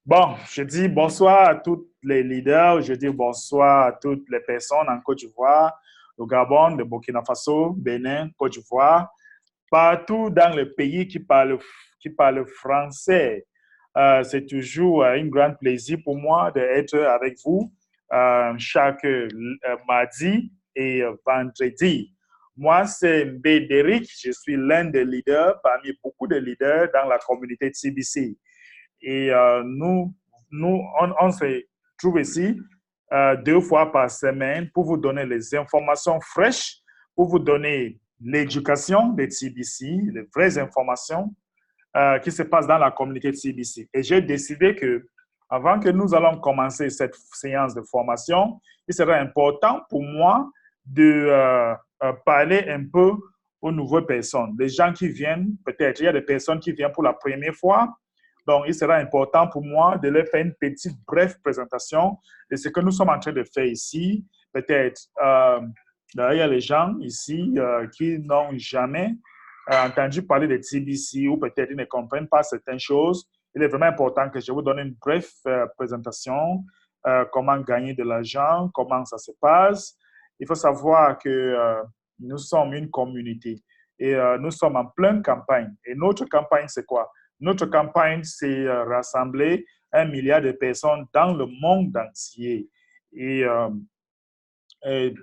Bon, je dis bonsoir à tous les leaders, je dis bonsoir à toutes les personnes en Côte d'Ivoire, au Gabon, le Burkina Faso, Bénin, Côte d'Ivoire, partout dans le pays qui parle français. C'est toujours un grand plaisir pour moi d'être avec vous chaque mardi et vendredi. Moi, c'est Mbédéric, je suis l'un des leaders parmi beaucoup de leaders dans la communauté de CBC. Et on se trouve ici 2 fois par semaine pour vous donner les informations fraîches, pour vous donner l'éducation des TBC, les vraies informations qui se passent dans la communauté de TBC. Et j'ai décidé que, avant que nous allons commencer cette séance de formation, il serait important pour moi de parler un peu aux nouvelles personnes, les gens qui viennent, peut-être il y a des personnes qui viennent pour la première fois, donc, il sera important pour moi de leur faire une petite brève présentation de ce que nous sommes en train de faire ici. Peut-être, il y a les gens ici qui n'ont jamais entendu parler de TBC ou peut-être ils ne comprennent pas certaines choses. Il est vraiment important que je vous donne une brève présentation, comment gagner de l'argent, comment ça se passe. Il faut savoir que nous sommes une communauté et nous sommes en pleine campagne. Et notre campagne, c'est quoi? Notre campagne, c'est rassembler 1 milliard de personnes dans le monde entier. Et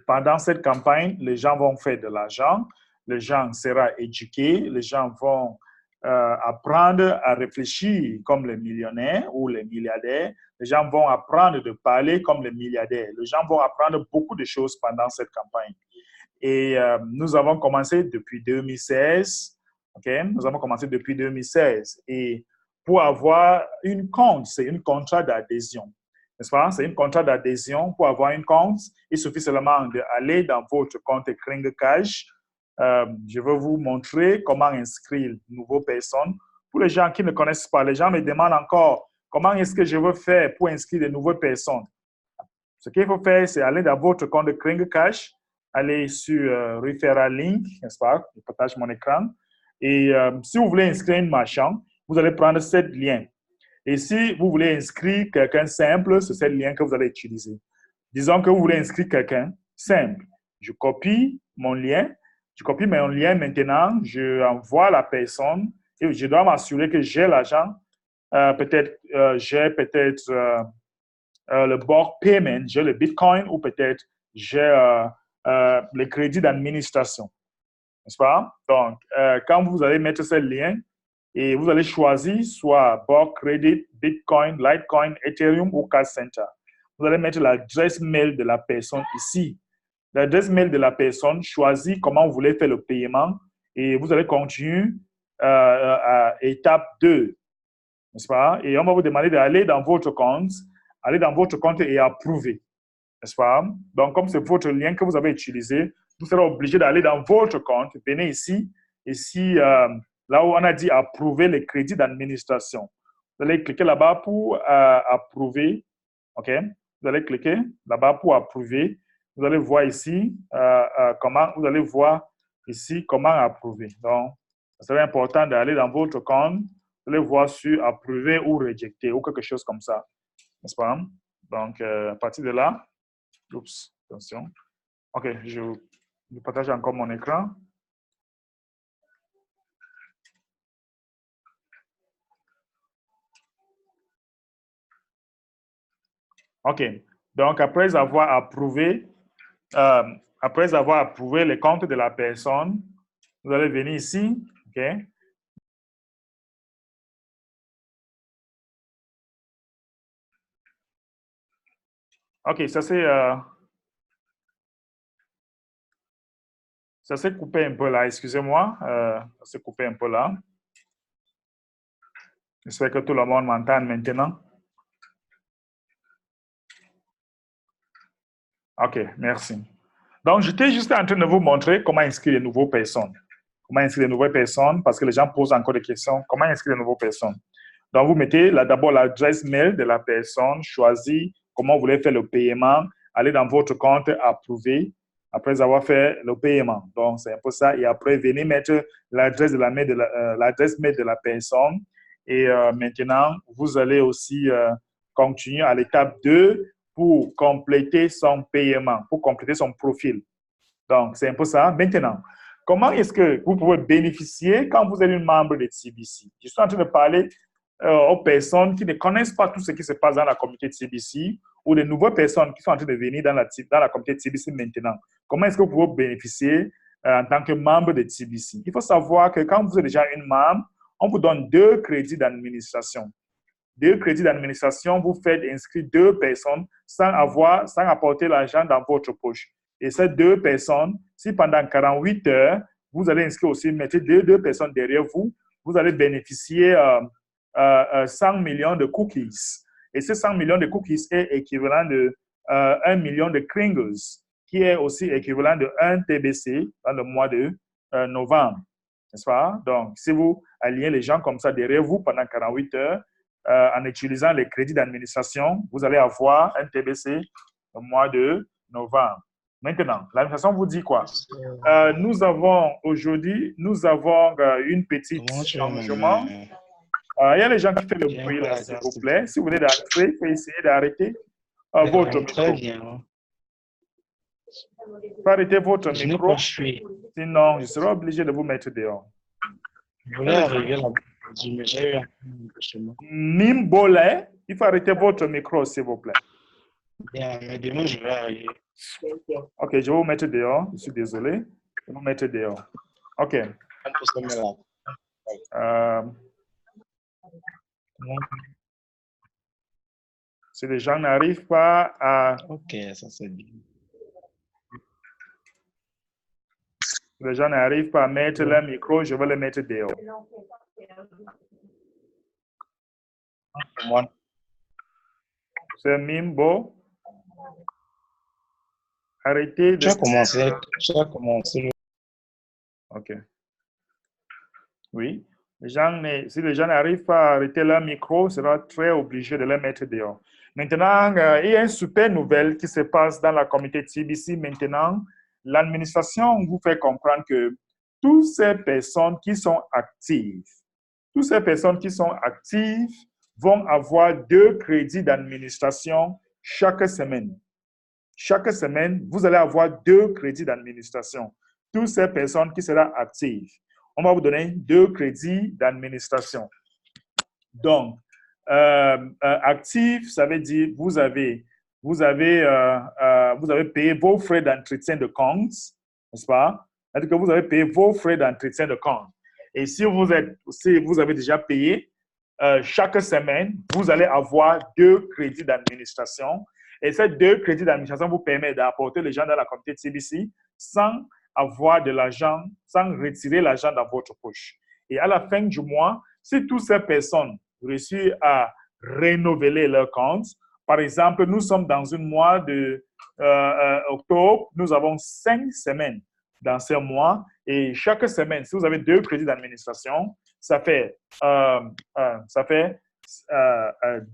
pendant cette campagne, les gens vont faire de l'argent, les gens seront éduqués, les gens vont apprendre à réfléchir comme les millionnaires ou les milliardaires, les gens vont apprendre de parler comme les milliardaires, les gens vont apprendre beaucoup de choses pendant cette campagne. Et nous avons commencé depuis 2016. Okay? Nous avons commencé depuis 2016. Et pour avoir une compte, c'est un contrat d'adhésion. N'est-ce pas? C'est un contrat d'adhésion. Pour avoir une compte, il suffit seulement d'aller dans votre compte Kring Cash. Je vais vous montrer comment inscrire de nouvelles personnes. Pour les gens qui ne connaissent pas, les gens me demandent encore comment est-ce que je veux faire pour inscrire de nouvelles personnes. Ce qu'il faut faire, c'est aller dans votre compte Kring Cash, aller sur Referral Link, n'est-ce pas? Je partage mon écran. Et si vous voulez inscrire une marchande, vous allez prendre ce lien. Et si vous voulez inscrire quelqu'un simple, c'est ce lien que vous allez utiliser. Disons que vous voulez inscrire quelqu'un simple. Je copie mon lien. Je copie mon lien maintenant. Je envoie la personne et je dois m'assurer que j'ai l'argent. J'ai peut-être le bulk payment, j'ai le Bitcoin ou peut-être j'ai le crédit d'administration. N'est-ce pas? Donc, quand vous allez mettre ce lien et vous allez choisir soit bulk credit, Bitcoin, Litecoin, Ethereum ou Cash Center. Vous allez mettre l'adresse mail de la personne ici. L'adresse mail de la personne, choisit comment vous voulez faire le paiement et vous allez continuer à étape 2. N'est-ce pas? Et on va vous demander d'aller dans votre compte, et approuver. N'est-ce pas? Donc, comme c'est votre lien que vous avez utilisé, vous serez obligé d'aller dans votre compte, venez ici, là où on a dit approuver les crédits d'administration. Vous allez cliquer là-bas pour approuver. OK? Vous allez cliquer là-bas pour approuver. Vous allez voir ici vous allez voir ici comment approuver. Donc, c'est serait important d'aller dans votre compte. Vous allez voir sur approuver ou rejeter ou quelque chose comme ça. N'est-ce pas? Donc, à partir de là, oups, attention. OK, je partage encore mon écran. OK. Donc, après avoir approuvé les comptes de la personne, vous allez venir ici. OK. OK, ça s'est coupé un peu là, excusez-moi. Ça s'est coupé un peu là. J'espère que tout le monde m'entend maintenant. OK, merci. Donc, j'étais juste en train de vous montrer comment inscrire de nouvelles personnes. Comment inscrire de nouvelles personnes, parce que les gens posent encore des questions. Comment inscrire de nouvelles personnes? Donc, vous mettez d'abord l'adresse mail de la personne, choisissez comment vous voulez faire le paiement, allez dans votre compte, approuver, après avoir fait le paiement. Donc, c'est un peu ça. Et après, venez mettre l'adresse mail de la personne Et maintenant, vous allez aussi continuer à l'étape 2 pour compléter son paiement, pour compléter son profil. Donc, c'est un peu ça. Maintenant, comment est-ce que vous pouvez bénéficier quand vous êtes un membre de CBC? Je suis en train de parler aux personnes qui ne connaissent pas tout ce qui se passe dans la communauté de CBC ou les nouvelles personnes qui sont en train de venir dans la communauté de CBC maintenant. Comment est-ce que vous pouvez bénéficier en tant que membre de CBC? Il faut savoir que quand vous êtes déjà une membre, on vous donne 2 crédits d'administration. 2 crédits d'administration, vous faites inscrire 2 personnes sans apporter l'argent dans votre poche. Et ces 2 personnes, si pendant 48 heures, vous allez inscrire aussi, mettez 2 personnes derrière vous, vous allez bénéficier 100 millions de cookies. Et ces 100 millions de cookies est équivalent de 1 million de Kringles, qui est aussi équivalent de 1 TBC dans le mois de novembre. N'est-ce pas? Donc, si vous alignez les gens comme ça derrière vous pendant 48 heures, en utilisant les crédits d'administration, vous allez avoir un TBC au mois de novembre. Maintenant, l'administration vous dit quoi? Nous avons aujourd'hui, une petite changement. Il y a les gens qui font le bruit là, s'il vous plaît. Si vous voulez d'entrer, il faut essayer d'arrêter votre micro. Très bien. Il faut arrêter votre micro. Sinon, je serai obligé de vous mettre dehors. Je voulais arriver là. Nimbole, il faut arrêter votre micro, s'il vous plaît. Bien, mais demain, je vais arriver. Ok, je vais vous mettre dehors. Je suis désolé. Je vais vous mettre dehors. Ok. Si les gens n'arrivent pas à... Ok, ça c'est bien. Si les gens n'arrivent pas à mettre leur micro, je vais les mettre dehors. C'est Mimbo. Arrêtez de... Tu as commencé. Ok. Oui. Si les gens n'arrivent pas à arrêter leur micro, on sera très obligé de les mettre dehors. Maintenant, il y a une super nouvelle qui se passe dans la communauté de CBC. Maintenant, l'administration vous fait comprendre que toutes ces personnes qui sont actives, vont avoir 2 crédits d'administration chaque semaine. Chaque semaine, vous allez avoir 2 crédits d'administration. Toutes ces personnes qui seront actives, on va vous donner 2 crédits d'administration. Donc, actif, ça veut dire vous avez payé vos frais d'entretien de compte, n'est-ce pas? C'est-à-dire que vous avez payé vos frais d'entretien de compte. Et si vous avez déjà payé, chaque semaine, vous allez avoir 2 crédits d'administration. Et ces 2 crédits d'administration vous permettent d'apporter les gens dans la communauté de CBC sans avoir de l'argent, sans retirer l'argent dans votre poche. Et à la fin du mois, si toutes ces personnes réussissent à renouveler leur compte, par exemple, nous sommes dans un mois de octobre, nous avons 5 semaines dans ce mois, et chaque semaine, si vous avez 2 crédits d'administration, ça fait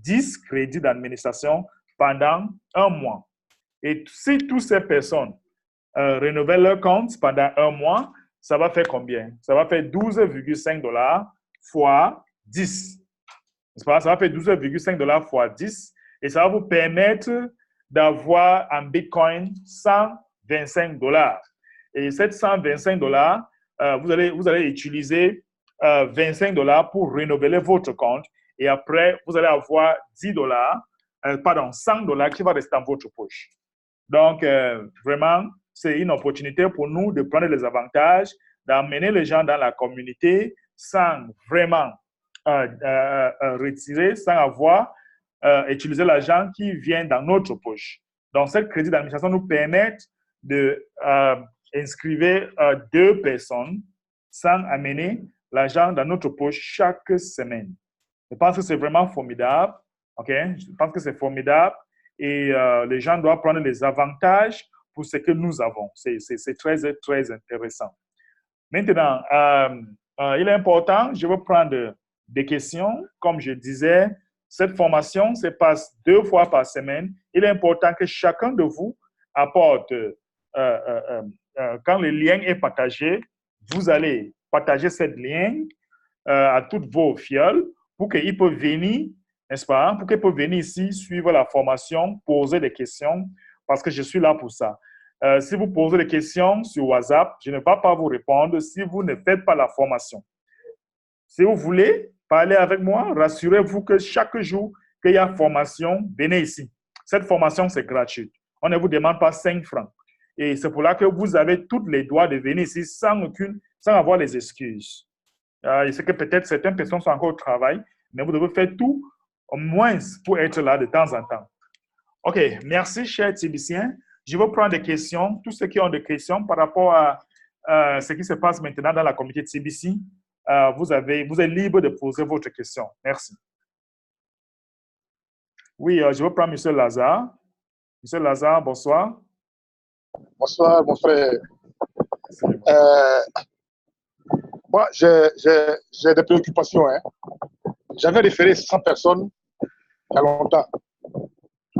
10 crédits d'administration pendant un mois. Et si toutes ces personnes renouvellent leur compte pendant un mois, ça va faire combien? Ça va faire 12,5 $ fois 10. Ça va faire 12,5 $ fois 10 et ça va vous permettre d'avoir en Bitcoin 125 $. Et ces 125 $, vous allez utiliser 25 $ pour renouveler votre compte et après, vous allez avoir 100 $ qui va rester dans votre poche. Donc, vraiment, c'est une opportunité pour nous de prendre les avantages, d'amener les gens dans la communauté sans vraiment retirer, sans avoir utilisé l'argent qui vient dans notre poche. Donc, ce crédit d'administration nous permet d'inscrire 2 personnes sans amener l'argent dans notre poche chaque semaine. Je pense que c'est vraiment formidable. OK? Je pense que c'est formidable et les gens doivent prendre les avantages pour ce que nous avons. C'est très, très intéressant. Maintenant, il est important, je vais prendre des questions. Comme je disais, cette formation se passe 2 fois par semaine. Il est important que chacun de vous apporte, quand le lien est partagé, vous allez partager cette lien à toutes vos fioles pour qu'ils peuvent venir, n'est-ce pas, pour qu'ils peuvent venir ici, suivre la formation, poser des questions, parce que je suis là pour ça. Si vous posez des questions sur WhatsApp, je ne vais pas vous répondre si vous ne faites pas la formation. Si vous voulez parler avec moi, rassurez-vous que chaque jour qu'il y a formation, venez ici. Cette formation, c'est gratuit. On ne vous demande pas 5 francs. Et c'est pour là que vous avez tous les droits de venir ici sans avoir les excuses. Je sais que peut-être certaines personnes sont encore au travail, mais vous devez faire tout au moins pour être là de temps en temps. OK, merci, chers Tibiciens. Je vais prendre des questions. Tous ceux qui ont des questions par rapport à ce qui se passe maintenant dans la communauté de TBC, vous êtes libre de poser votre question. Merci. Oui, je vais prendre M. Lazare. M. Lazare, bonsoir. Bonsoir, mon frère. Moi, j'ai des préoccupations. Hein. J'avais référé 100 personnes il y a longtemps.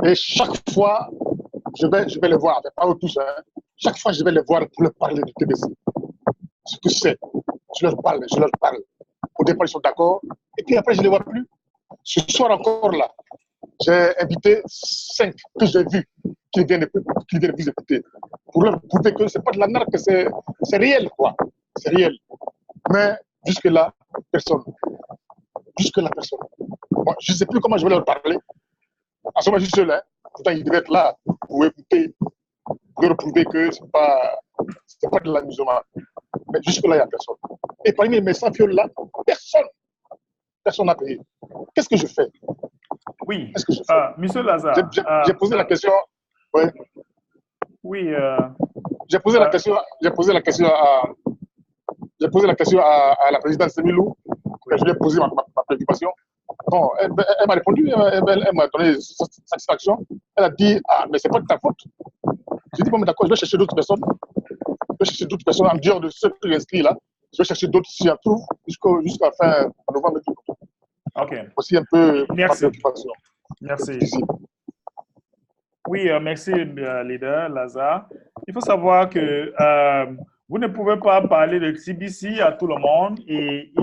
Et chaque fois, je vais les voir, pas eux tous. Hein. Chaque fois, je vais les voir pour leur parler du TBC. Ce que c'est, je leur parle. Au départ, ils sont d'accord. Et puis après, je ne les vois plus. Ce soir encore là, j'ai invité 5 que j'ai vus qui viennent vous écouter. Pour leur prouver que ce n'est pas de la narque, c'est réel, quoi. C'est réel. Mais jusque-là, personne. Jusque-là, personne. Moi, je ne sais plus comment je vais leur parler. À ce moment, je suis seul. Hein. Pourtant, ils devaient être là pour écouter, pour leur prouver que ce n'est pas de l'amusement. Mais jusque-là, il n'y a personne. Et parmi mes 100 fioles-là, personne n'a payé. Qu'est-ce que je fais? Oui, qu'est-ce que je fais? Monsieur Lazare. J'ai posé la question. Ouais. Oui. J'ai posé la question à la présidente Semilou. Je lui ai posé ma préoccupation. Bon, elle m'a répondu, elle m'a donné satisfaction. Elle a dit, ah, mais c'est pas de ta faute. J'ai dit, bon, mais d'accord, je vais chercher d'autres personnes. En dehors de ceux qui sont inscrits là. Je vais chercher d'autres si j'en trouve jusqu'à fin novembre. OK. Aussi un peu ma préoccupation. Merci. Oui, merci, leader Lazare. Il faut savoir que vous ne pouvez pas parler de TBC à tout le monde et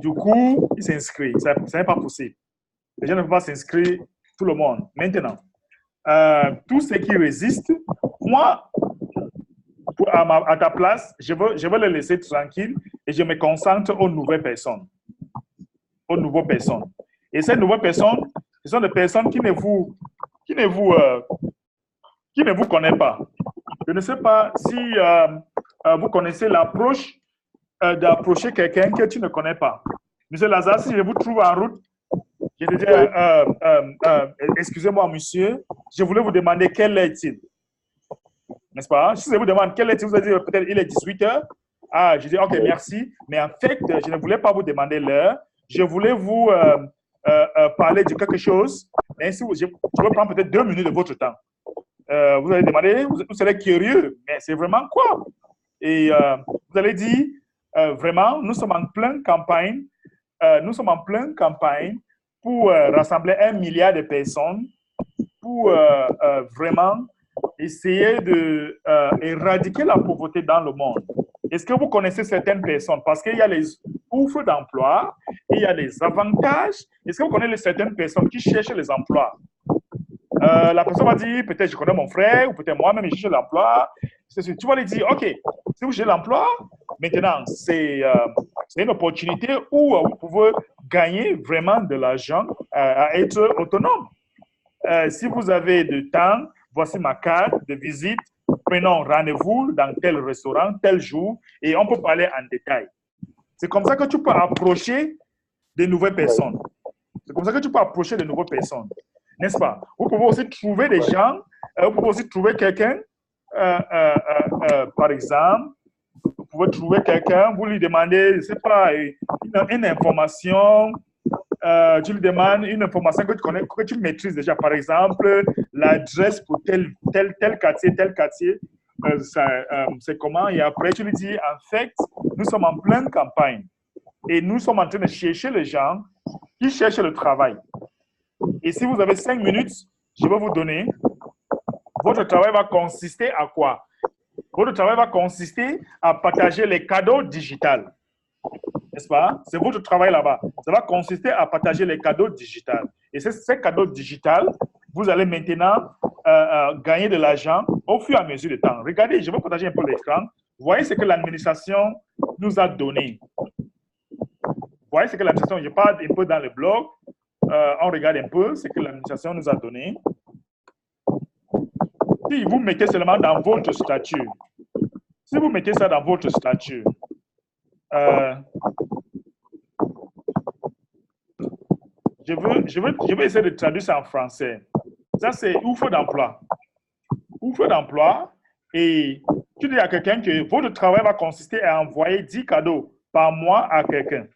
du coup, il s'inscrit. Ce n'est pas possible. Les gens ne peuvent pas s'inscrire tout le monde. Maintenant, tous ceux qui résistent, moi, à ta place, je veux les laisser tranquilles et je me concentre aux nouvelles personnes. Et ces nouvelles personnes, ce sont des personnes qui ne vous connaissent pas. Je ne sais pas si vous connaissez l'approche d'approcher quelqu'un que tu ne connais pas. Monsieur Lazare, si je vous trouve en route, je te dis, excusez-moi, monsieur, je voulais vous demander quelle est-il. N'est-ce pas? Si je vous demande quelle est-il, vous allez dire peut-être il est 18h. Ah, je dis, OK, merci. Mais en fait, je ne voulais pas vous demander l'heure. Je voulais vous parler de quelque chose. Ainsi, je vais prendre peut-être 2 minutes de votre temps. Vous allez demander, vous serez curieux, mais c'est vraiment quoi? Et vous allez dire, vraiment, nous sommes en pleine campagne. Pour rassembler 1 milliard de personnes pour vraiment essayer d'éradiquer la pauvreté dans le monde. Est-ce que vous connaissez certaines personnes? Parce qu'il y a les offres d'emploi, il y a les avantages. Est-ce que vous connaissez certaines personnes qui cherchent les emplois? La personne va dire, peut-être je connais mon frère, ou peut-être moi-même, je cherche l'emploi. Tu vas lui dire, OK, si vous cherchez l'emploi, maintenant, c'est une opportunité où vous pouvez gagner vraiment de l'argent à être autonome. Si vous avez du temps, voici ma carte de visite. Prenons rendez-vous dans tel restaurant, tel jour, et on peut parler en détail. C'est comme ça que tu peux approcher de nouvelles personnes. N'est-ce pas? Vous pouvez aussi trouver des gens, vous pouvez aussi trouver quelqu'un, par exemple, vous pouvez trouver quelqu'un, vous lui demandez, je ne sais pas, une information, tu lui demandes une information que tu connais, que tu maîtrises déjà, par exemple, l'adresse pour tel quartier, c'est comment, et après tu lui dis, en fait, nous sommes en pleine campagne et nous sommes en train de chercher les gens qui cherchent le travail. Et si vous avez 5 minutes, je vais vous donner. Votre travail va consister à quoi? Votre travail va consister à partager les cadeaux digitaux. n'est-ce pas? C'est votre travail là-bas. Ça va consister à partager les cadeaux digitaux. Et ces cadeaux digitaux, vous allez maintenant gagner de l'argent au fur et à mesure du temps. Regardez, je vais partager un peu l'écran. Vous voyez ce que l'administration nous a donné. Vous voyez ce que l'administration, je parle un peu dans le blog, on regarde un peu ce que l'administration nous a donné. Si vous mettez seulement dans votre statut, si vous mettez ça dans votre statut, je vais essayer de traduire ça en français. Ça, c'est offre d'emploi. Offre d'emploi. Et tu dis à quelqu'un que votre travail va consister à envoyer 10 cadeaux par mois à quelqu'un.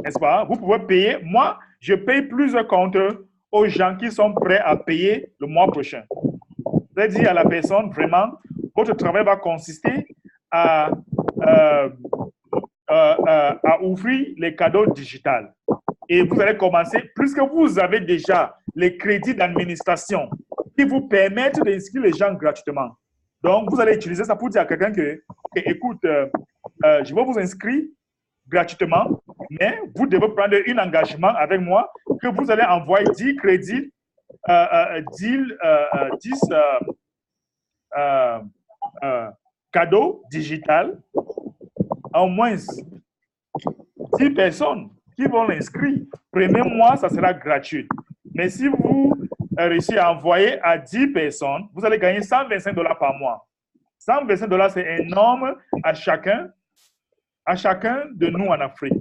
N'est-ce pas? Vous pouvez payer. Moi, je paye plusieurs comptes aux gens qui sont prêts à payer le mois prochain. Vous allez dire à la personne, vraiment, votre travail va consister à ouvrir les cadeaux digitaux. Et vous allez commencer, puisque vous avez déjà les crédits d'administration qui vous permettent d'inscrire les gens gratuitement. Donc, vous allez utiliser ça pour dire à quelqu'un que, okay, écoute, je vais vous inscrire gratuitement, mais vous devez prendre un engagement avec moi que vous allez envoyer 10 crédits, 10 cadeaux digitaux à au moins 10 personnes qui vont l'inscrire. Premier mois, ça sera gratuit. Mais si vous réussissez à envoyer à 10 personnes, vous allez gagner $125 par mois. $125, c'est énorme à chacun de nous en Afrique.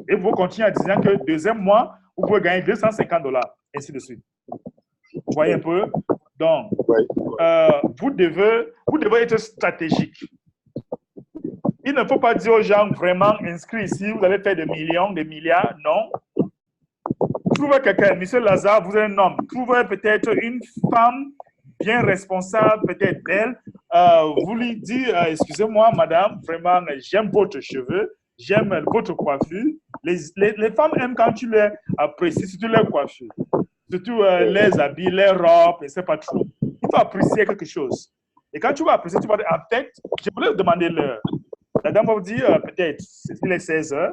Et vous continuez en disant que deuxième mois, vous pouvez gagner $250, ainsi de suite. Vous voyez un peu? Donc, vous devez être stratégique. Il ne faut pas dire aux gens vraiment inscrits ici, vous allez faire des millions, des milliards. Non. Trouvez quelqu'un, Monsieur Lazare, vous êtes un homme. Trouvez peut-être une femme bien responsable, peut-être belle. Vous lui dites, excusez-moi, madame, vraiment, j'aime votre cheveux, j'aime votre coiffure. Les femmes aiment quand tu les apprécies, surtout leur coiffure, surtout les habits, les robes, et c'est pas trop. Il faut apprécier quelque chose. Et quand tu vas apprécier, tu vas dire, en fait, je voulais vous demander l'heure. La dame va vous dire, peut-être, il est 16 heures.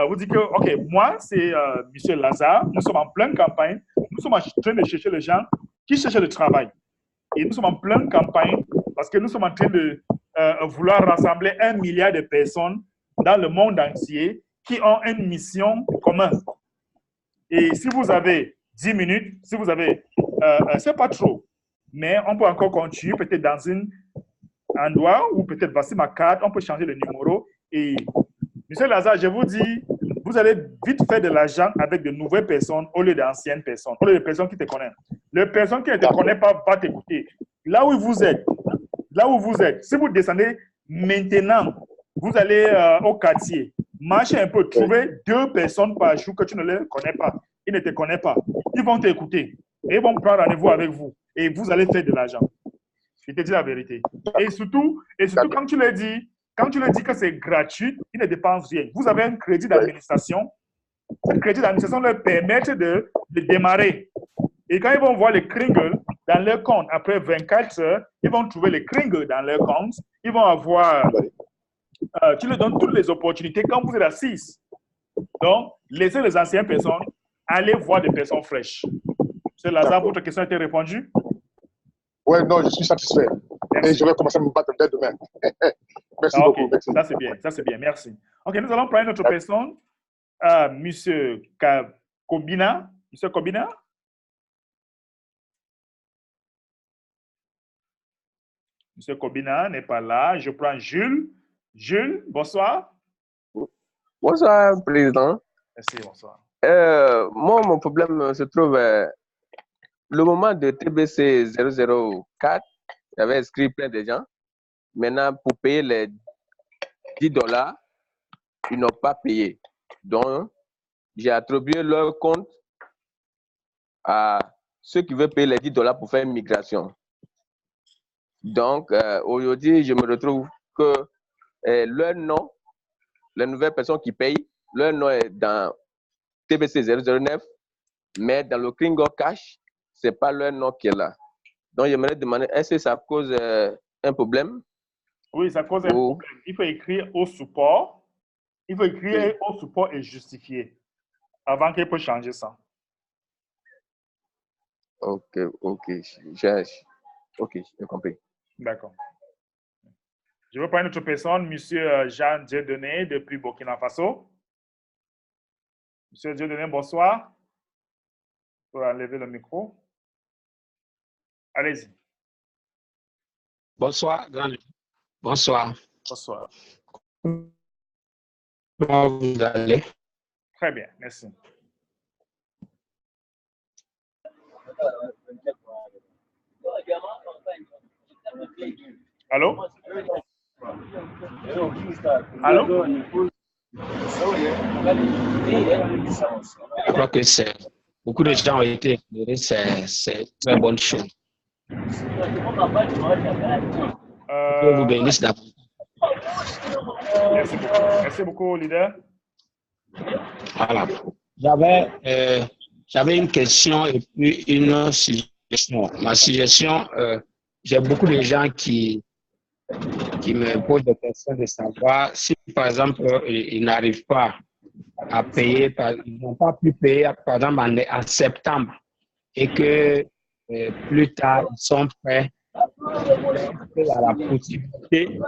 Vous dites que, OK, moi, c'est M. Lazare. Nous sommes en pleine campagne. Nous sommes en train de chercher les gens qui cherchent le travail. Et nous sommes en pleine campagne parce que nous sommes en train de vouloir rassembler 1 milliard de personnes dans le monde entier qui ont une mission commune. Et si vous avez 10 minutes, si vous avez, c'est pas trop, mais on peut encore continuer peut-être dans un endroit ou peut-être voici ma carte, on peut changer le numéro. Et Monsieur Lazare, je vous dis, vous allez vite faire de l'argent avec de nouvelles personnes au lieu d'anciennes personnes, au lieu de personnes qui te connaissent. Les personnes qui ne te connaissent pas vont t'écouter. Là où vous êtes, si vous descendez maintenant, vous allez au quartier, marchez un peu, trouvez 2 personnes par jour que tu ne les connais pas. Ils ne te connaissent pas. Ils vont t'écouter et ils vont prendre rendez-vous avec vous et vous allez faire de l'argent. Je te dis la vérité. Et surtout quand tu leur dis que c'est gratuit, ils ne dépensent rien. Vous avez un crédit d'administration. Ce crédit d'administration leur permet de démarrer. Et quand ils vont voir les kringles dans leur compte, après 24 heures, ils vont trouver les kringles dans leur compte. Ils vont avoir... tu leur donnes toutes les opportunités quand vous êtes assis. Donc, laissez les anciennes personnes aller voir des personnes fraîches. M. Lazare, votre question a été répondue? Oui, non, je suis satisfait. Merci. Et je vais commencer à me battre dès demain. Merci beaucoup. Merci. Ça c'est bien, merci. Ok, nous allons prendre une autre personne. Monsieur Kobina. Monsieur Kobina? Monsieur Kobina n'est pas là. Je prends Jules. Jules, bonsoir. Bonsoir, Président. Merci, bonsoir. Moi, mon problème se trouve le moment de TBC 004. J'avais inscrit plein de gens. Maintenant, pour payer les $10, ils n'ont pas payé. Donc, j'ai attribué leur compte à ceux qui veulent payer les $10 pour faire une migration. Donc, aujourd'hui, je me retrouve que leur nom, les nouvelles personnes qui payent, leur nom est dans TBC 009, mais dans le Kringo Cash, ce n'est pas leur nom qui est là. Donc, j'aimerais demander, est-ce que ça cause un problème Oui, ça cause un problème. Il faut écrire au support. Il faut écrire au support et justifier avant qu'il puisse changer ça. Ok, j'ai compris. D'accord. Je veux prendre une autre personne, Monsieur Jean Dieudonné, depuis Burkina Faso. Monsieur Dieudonné, bonsoir. Vous pouvez enlever le micro. Allez-y. Bonsoir, bonsoir. Bonsoir. Comment vous allez? Très bien, merci. Allô? Allô? Je crois que beaucoup de gens ont été éclairés, c'est une très bonne chose. Que vous bénisse d'abord. Merci beaucoup. Merci beaucoup, leader. Voilà. J'avais une question et puis une suggestion. Ma suggestion, j'ai beaucoup de gens qui me posent des questions de savoir si, par exemple, ils n'arrivent pas à payer, ils n'ont pas pu payer, par exemple, en septembre, et que plus tard, ils sont prêts. Il y a la possibilité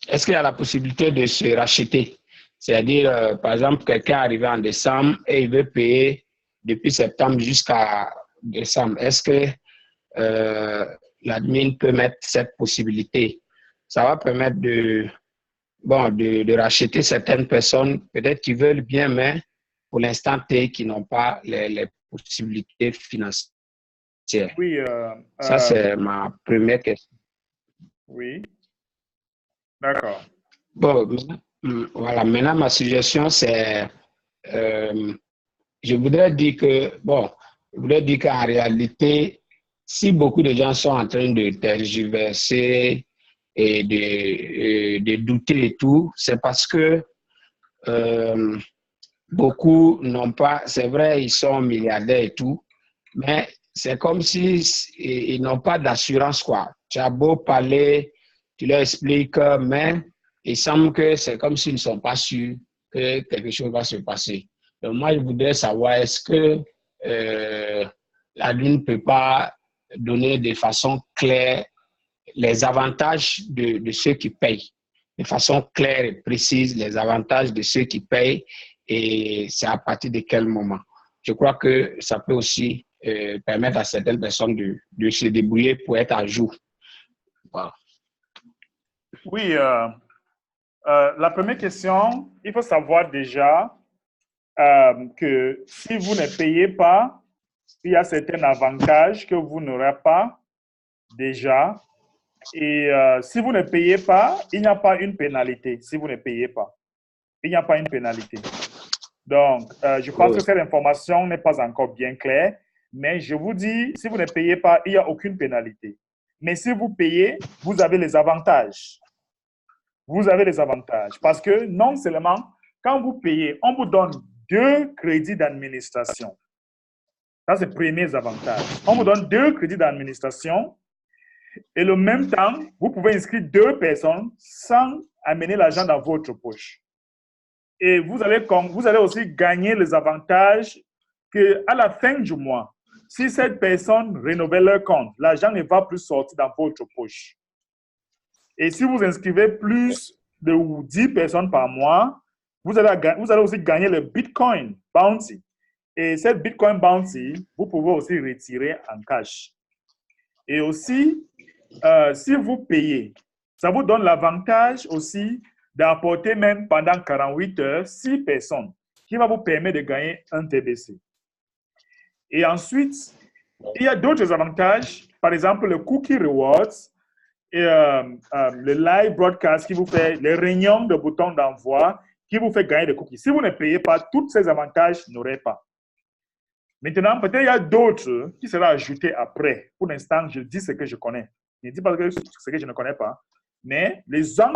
Est-ce qu'il y a la possibilité de se racheter? C'est-à-dire, par exemple, quelqu'un est arrivé en décembre et il veut payer depuis septembre jusqu'à décembre. Est-ce que l'admin peut mettre cette possibilité? Ça va permettre de racheter certaines personnes, peut-être qui veulent bien, mais pour l'instant T, qui n'ont pas les possibilités financières. Oui. Ça, c'est ma première question. Oui. D'accord. Bon, voilà. Maintenant, ma suggestion, c'est, je voudrais dire qu'en réalité, si beaucoup de gens sont en train de tergiverser et de douter et tout, c'est parce que beaucoup n'ont pas, c'est vrai, ils sont milliardaires et tout, mais c'est comme si ils n'ont pas d'assurance, quoi. Tu as beau parler, tu leur expliques, mais il semble que c'est comme s'ils ne sont pas sûrs que quelque chose va se passer. Donc moi, je voudrais savoir, est-ce que l'admin ne peut pas donner de façon claire les avantages de ceux qui payent, de façon claire et précise, les avantages de ceux qui payent, et c'est à partir de quel moment. Je crois que ça peut aussi permettre à certaines personnes de se débrouiller pour être à jour. Voilà. Oui, la première question, il faut savoir déjà que si vous ne payez pas, il y a certains avantages que vous n'aurez pas déjà. Et si vous ne payez pas, il n'y a pas une pénalité. Si vous ne payez pas, il n'y a pas une pénalité. Donc, je pense que cette information n'est pas encore bien claire, mais je vous dis, si vous ne payez pas, il n'y a aucune pénalité. Mais si vous payez, vous avez les avantages. Vous avez les avantages parce que non seulement, quand vous payez, on vous donne 2 crédits d'administration. Ça, c'est le premier avantage. On vous donne 2 crédits d'administration et en même temps, vous pouvez inscrire 2 personnes sans amener l'argent dans votre poche. Et vous allez aussi gagner les avantages qu'à la fin du mois, si cette personne renouvelle leur compte, l'argent ne va plus sortir dans votre poche. Et si vous inscrivez plus de 10 personnes par mois, vous allez aussi gagner le Bitcoin Bounty. Et cette Bitcoin Bounty, vous pouvez aussi retirer en cash. Et aussi, si vous payez, ça vous donne l'avantage aussi d'apporter même pendant 48 heures 6 personnes qui va vous permettre de gagner un TBC. Et ensuite, il y a d'autres avantages, par exemple le Cookie Rewards et le live broadcast qui vous fait, les réunions de boutons d'envoi qui vous fait gagner des cookies. Si vous ne payez pas, tous ces avantages n'auraient pas. Maintenant, peut-être il y a d'autres qui seront ajoutés après. Pour l'instant, je dis ce que je connais. Je ne dis pas ce que je ne connais pas. Mais les gens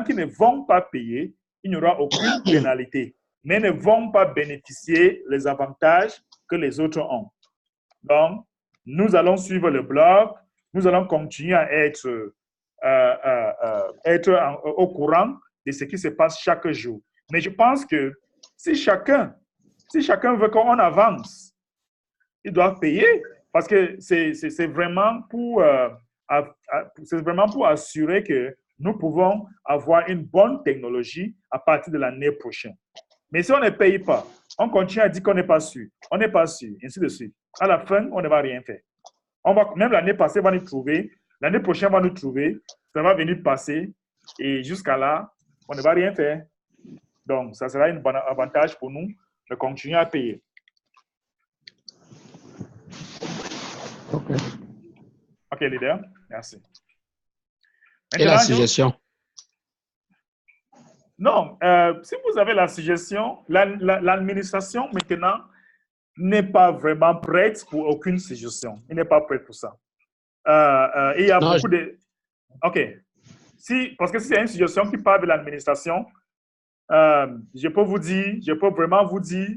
qui ne vont pas payer, il n'y aura aucune pénalité, mais ne vont pas bénéficier des avantages que les autres ont. Donc, nous allons suivre le blog, nous allons continuer à être, au courant de ce qui se passe chaque jour. Mais je pense que si chacun veut qu'on avance, il doit payer parce que c'est vraiment pour assurer que nous pouvons avoir une bonne technologie à partir de l'année prochaine. Mais si on ne paye pas, on continue à dire qu'on n'est pas sûr, on n'est pas sûr, ainsi de suite. À la fin, on ne va rien faire. Même l'année passée, on va nous trouver, l'année prochaine, on va nous trouver, ça va venir passer, et jusqu'à là, on ne va rien faire. Donc, ça sera un bon avantage pour nous de continuer à payer. OK, leader. Merci. Et la suggestion? Non, si vous avez la suggestion, l'administration maintenant n'est pas vraiment prête pour aucune suggestion. Il n'est pas prêt pour ça. Il y a beaucoup de... OK. Parce que si c'est une suggestion qui parle de l'administration, je peux vraiment vous dire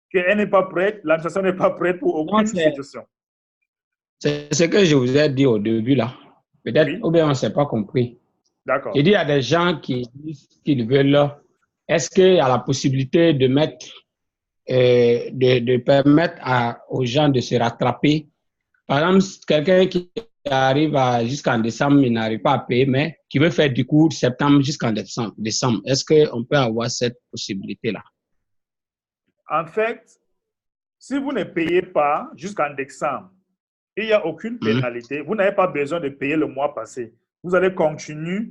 qu'elle n'est pas prête, l'administration n'est pas prête pour aucune suggestion. C'est ce que je vous ai dit au début là. Peut-être, oui. Ou bien on ne s'est pas compris. D'accord. Je dis, il y a des gens qui disent qu'ils veulent. Est-ce qu'il y a la possibilité de mettre, de permettre aux gens de se rattraper? Par exemple, quelqu'un qui arrive jusqu'en décembre, il n'arrive pas à payer, mais qui veut faire du cours de septembre jusqu'en décembre. Est-ce qu'on peut avoir cette possibilité-là? En fait, si vous ne payez pas jusqu'en décembre, il n'y a aucune pénalité. Vous n'avez pas besoin de payer le mois passé. Vous allez continuer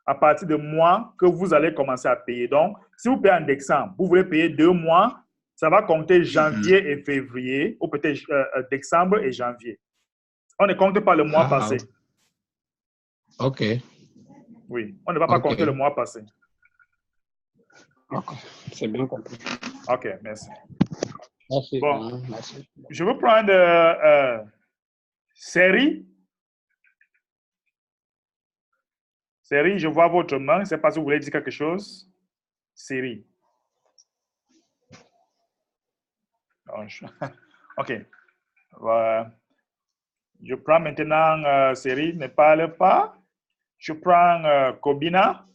à partir du mois que vous allez commencer à payer. Donc, si vous payez en décembre, vous voulez payer 2 mois, ça va compter janvier et février, ou peut-être décembre et janvier. On ne compte pas le mois passé. OK. Oui, on ne va pas compter le mois passé. OK, c'est bien compris. OK, merci. Merci. Bon, merci. Je veux prendre Série. Série, je vois votre main. Je ne sais pas si vous voulez dire quelque chose. Série. OK. Je prends maintenant Série, ne parle pas. Je prends Kobina.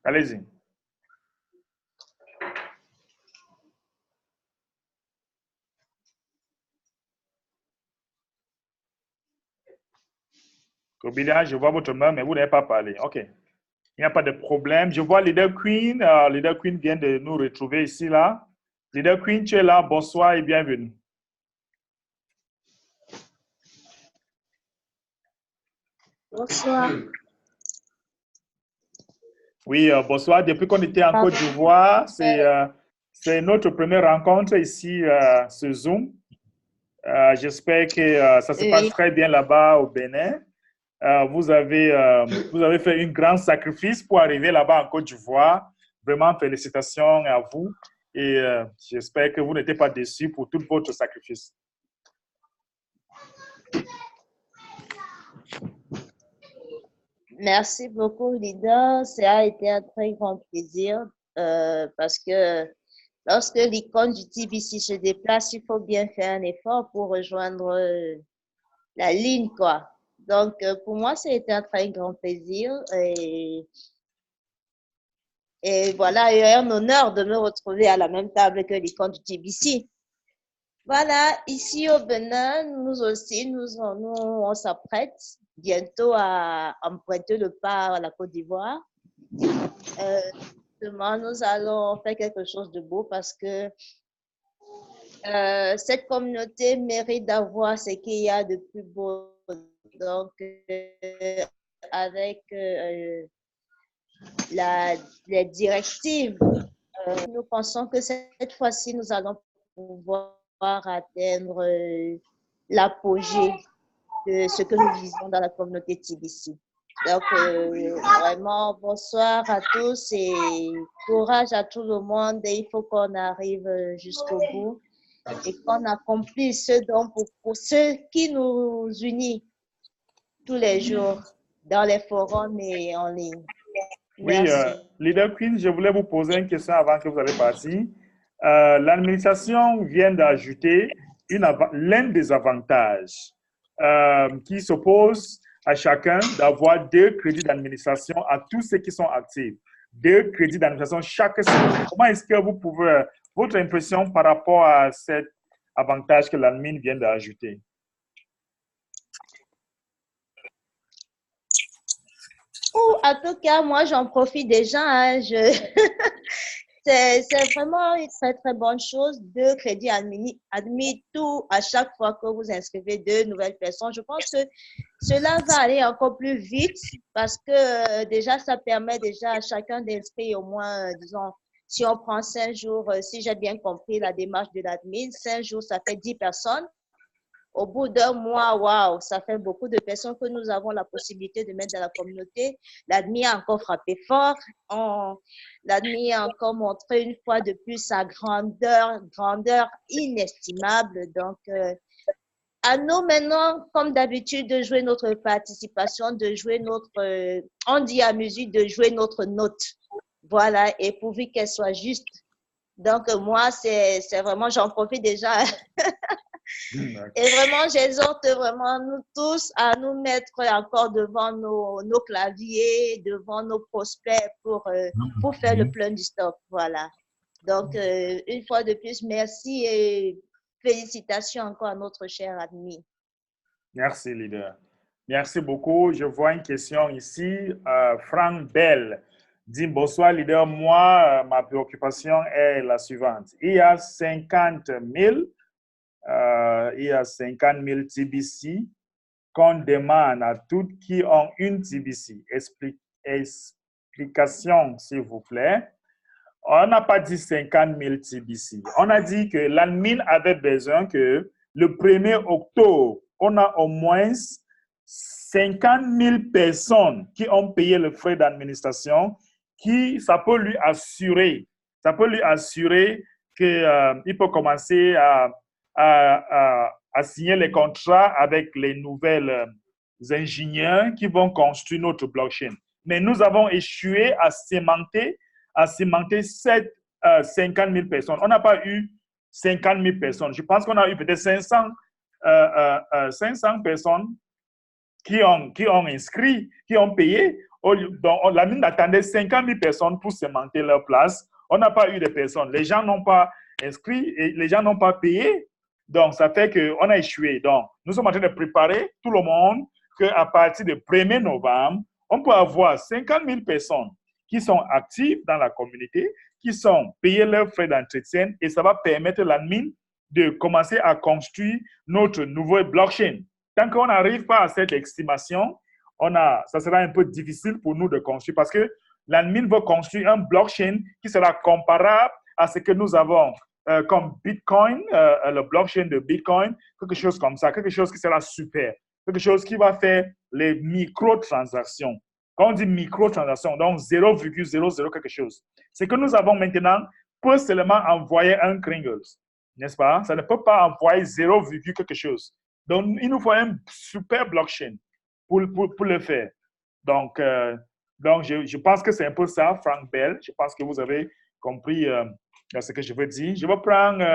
Allez-y. Kobina, je vois votre main, mais vous n'avez pas parlé. OK. Il n'y a pas de problème. Je vois Leader Queen. Leader Queen vient de nous retrouver ici, là. Leader Queen, tu es là. Bonsoir et bienvenue. Bonsoir. Oui, bonsoir. Depuis qu'on était en Côte d'Ivoire, c'est notre première rencontre ici sur Zoom. J'espère que ça se passe très bien là-bas au Bénin. Vous avez fait un grand sacrifice pour arriver là-bas en Côte d'Ivoire. Vraiment, félicitations à vous. Et j'espère que vous n'êtes pas déçus pour tout votre sacrifice. Merci beaucoup, leader. Ça a été un très grand plaisir parce que lorsque l'icône du TBC se déplace, il faut bien faire un effort pour rejoindre la ligne, quoi. Donc, pour moi, ça a été un très grand plaisir et voilà, il y a un honneur de me retrouver à la même table que l'icône du TBC. Voilà, ici au Bénin, nous aussi, on s'apprête bientôt à emprunter le pas à la Côte d'Ivoire. Demain, nous allons faire quelque chose de beau parce que cette communauté mérite d'avoir ce qu'il y a de plus beau. Donc, avec les directives, nous pensons que cette fois-ci, nous allons pouvoir atteindre l'apogée de ce que nous visons dans la communauté TBC. Donc, vraiment, bonsoir à tous et courage à tout le monde. Et il faut qu'on arrive jusqu'au bout et qu'on accomplisse ce qui nous unit tous les jours. dans les forums et en ligne. Oui, Merci. Leader Queen, je voulais vous poser une question avant que vous allez partir. L'administration vient d'ajouter l'un des avantages qui s'oppose à chacun d'avoir 2 crédits d'administration à tous ceux qui sont actifs. 2 crédits d'administration chaque semaine. Comment est-ce que vous pouvez, votre impression par rapport à cet avantage que l'admin vient d'ajouter? En tout cas, moi, j'en profite déjà. Hein, c'est vraiment une très, très bonne chose. 2 crédits admis tout à chaque fois que vous inscrivez 2 nouvelles personnes. Je pense que cela va aller encore plus vite parce que déjà, ça permet déjà à chacun d'inscrire au moins, disons, si on prend 5 jours, si j'ai bien compris la démarche de l'admin, 5 jours, ça fait 10 personnes. Au bout d'un mois, waouh, ça fait beaucoup de personnes que nous avons la possibilité de mettre dans la communauté. L'admin a encore frappé fort. L'admin a encore montré une fois de plus sa grandeur inestimable. Donc, à nous maintenant, comme d'habitude, de jouer notre participation, de jouer notre, on dit à musique, de jouer notre note. Voilà, et pourvu qu'elle soit juste. Donc, moi, c'est vraiment, j'en profite déjà. Et vraiment, j'exhorte vraiment nous tous à nous mettre encore devant nos claviers, devant nos prospects pour faire le plein du stock. Voilà. Donc, une fois de plus, merci et félicitations encore à notre cher admis. Merci, leader. Merci beaucoup. Je vois une question ici. Franck Bell dit bonsoir, leader. Moi, ma préoccupation est la suivante. Il y a 50 000 TBC qu'on demande à toutes qui ont une TBC. Explication, s'il vous plaît. On n'a pas dit 50 000 TBC. On a dit que l'admin avait besoin que le 1er octobre, on a au moins 50 000 personnes qui ont payé le frais d'administration, ça peut lui assurer qu'il peut commencer à signer les contrats avec les nouvelles ingénieurs qui vont construire notre blockchain. Mais nous avons échoué à cimenter 50 000 personnes. On n'a pas eu 50 000 personnes. Je pense qu'on a eu peut-être 500 personnes qui ont inscrit, qui ont payé. Donc, la mine attendait 50 000 personnes pour cimenter leur place. On n'a pas eu de personnes. Les gens n'ont pas inscrit et les gens n'ont pas payé. Donc, ça fait qu'on a échoué. Donc, nous sommes en train de préparer tout le monde qu'à partir du 1er novembre, on peut avoir 50 000 personnes qui sont actives dans la communauté, qui sont payées leurs frais d'entretien et ça va permettre à l'admin de commencer à construire notre nouvelle blockchain. Tant qu'on n'arrive pas à cette estimation, ça sera un peu difficile pour nous de construire parce que l'admin va construire un blockchain qui sera comparable à ce que nous avons comme Bitcoin, le blockchain de Bitcoin, quelque chose comme ça, quelque chose qui sera super, quelque chose qui va faire les microtransactions. Quand on dit microtransactions, donc 0,00 quelque chose. Ce que nous avons maintenant peut seulement envoyer un Kringles, n'est-ce pas? Ça ne peut pas envoyer 0, quelque chose. Donc, il nous faut un super blockchain pour le faire. Donc je pense que c'est un peu ça, Frank Bell. Je pense que vous avez compris ce que je veux dire. Je vais prendre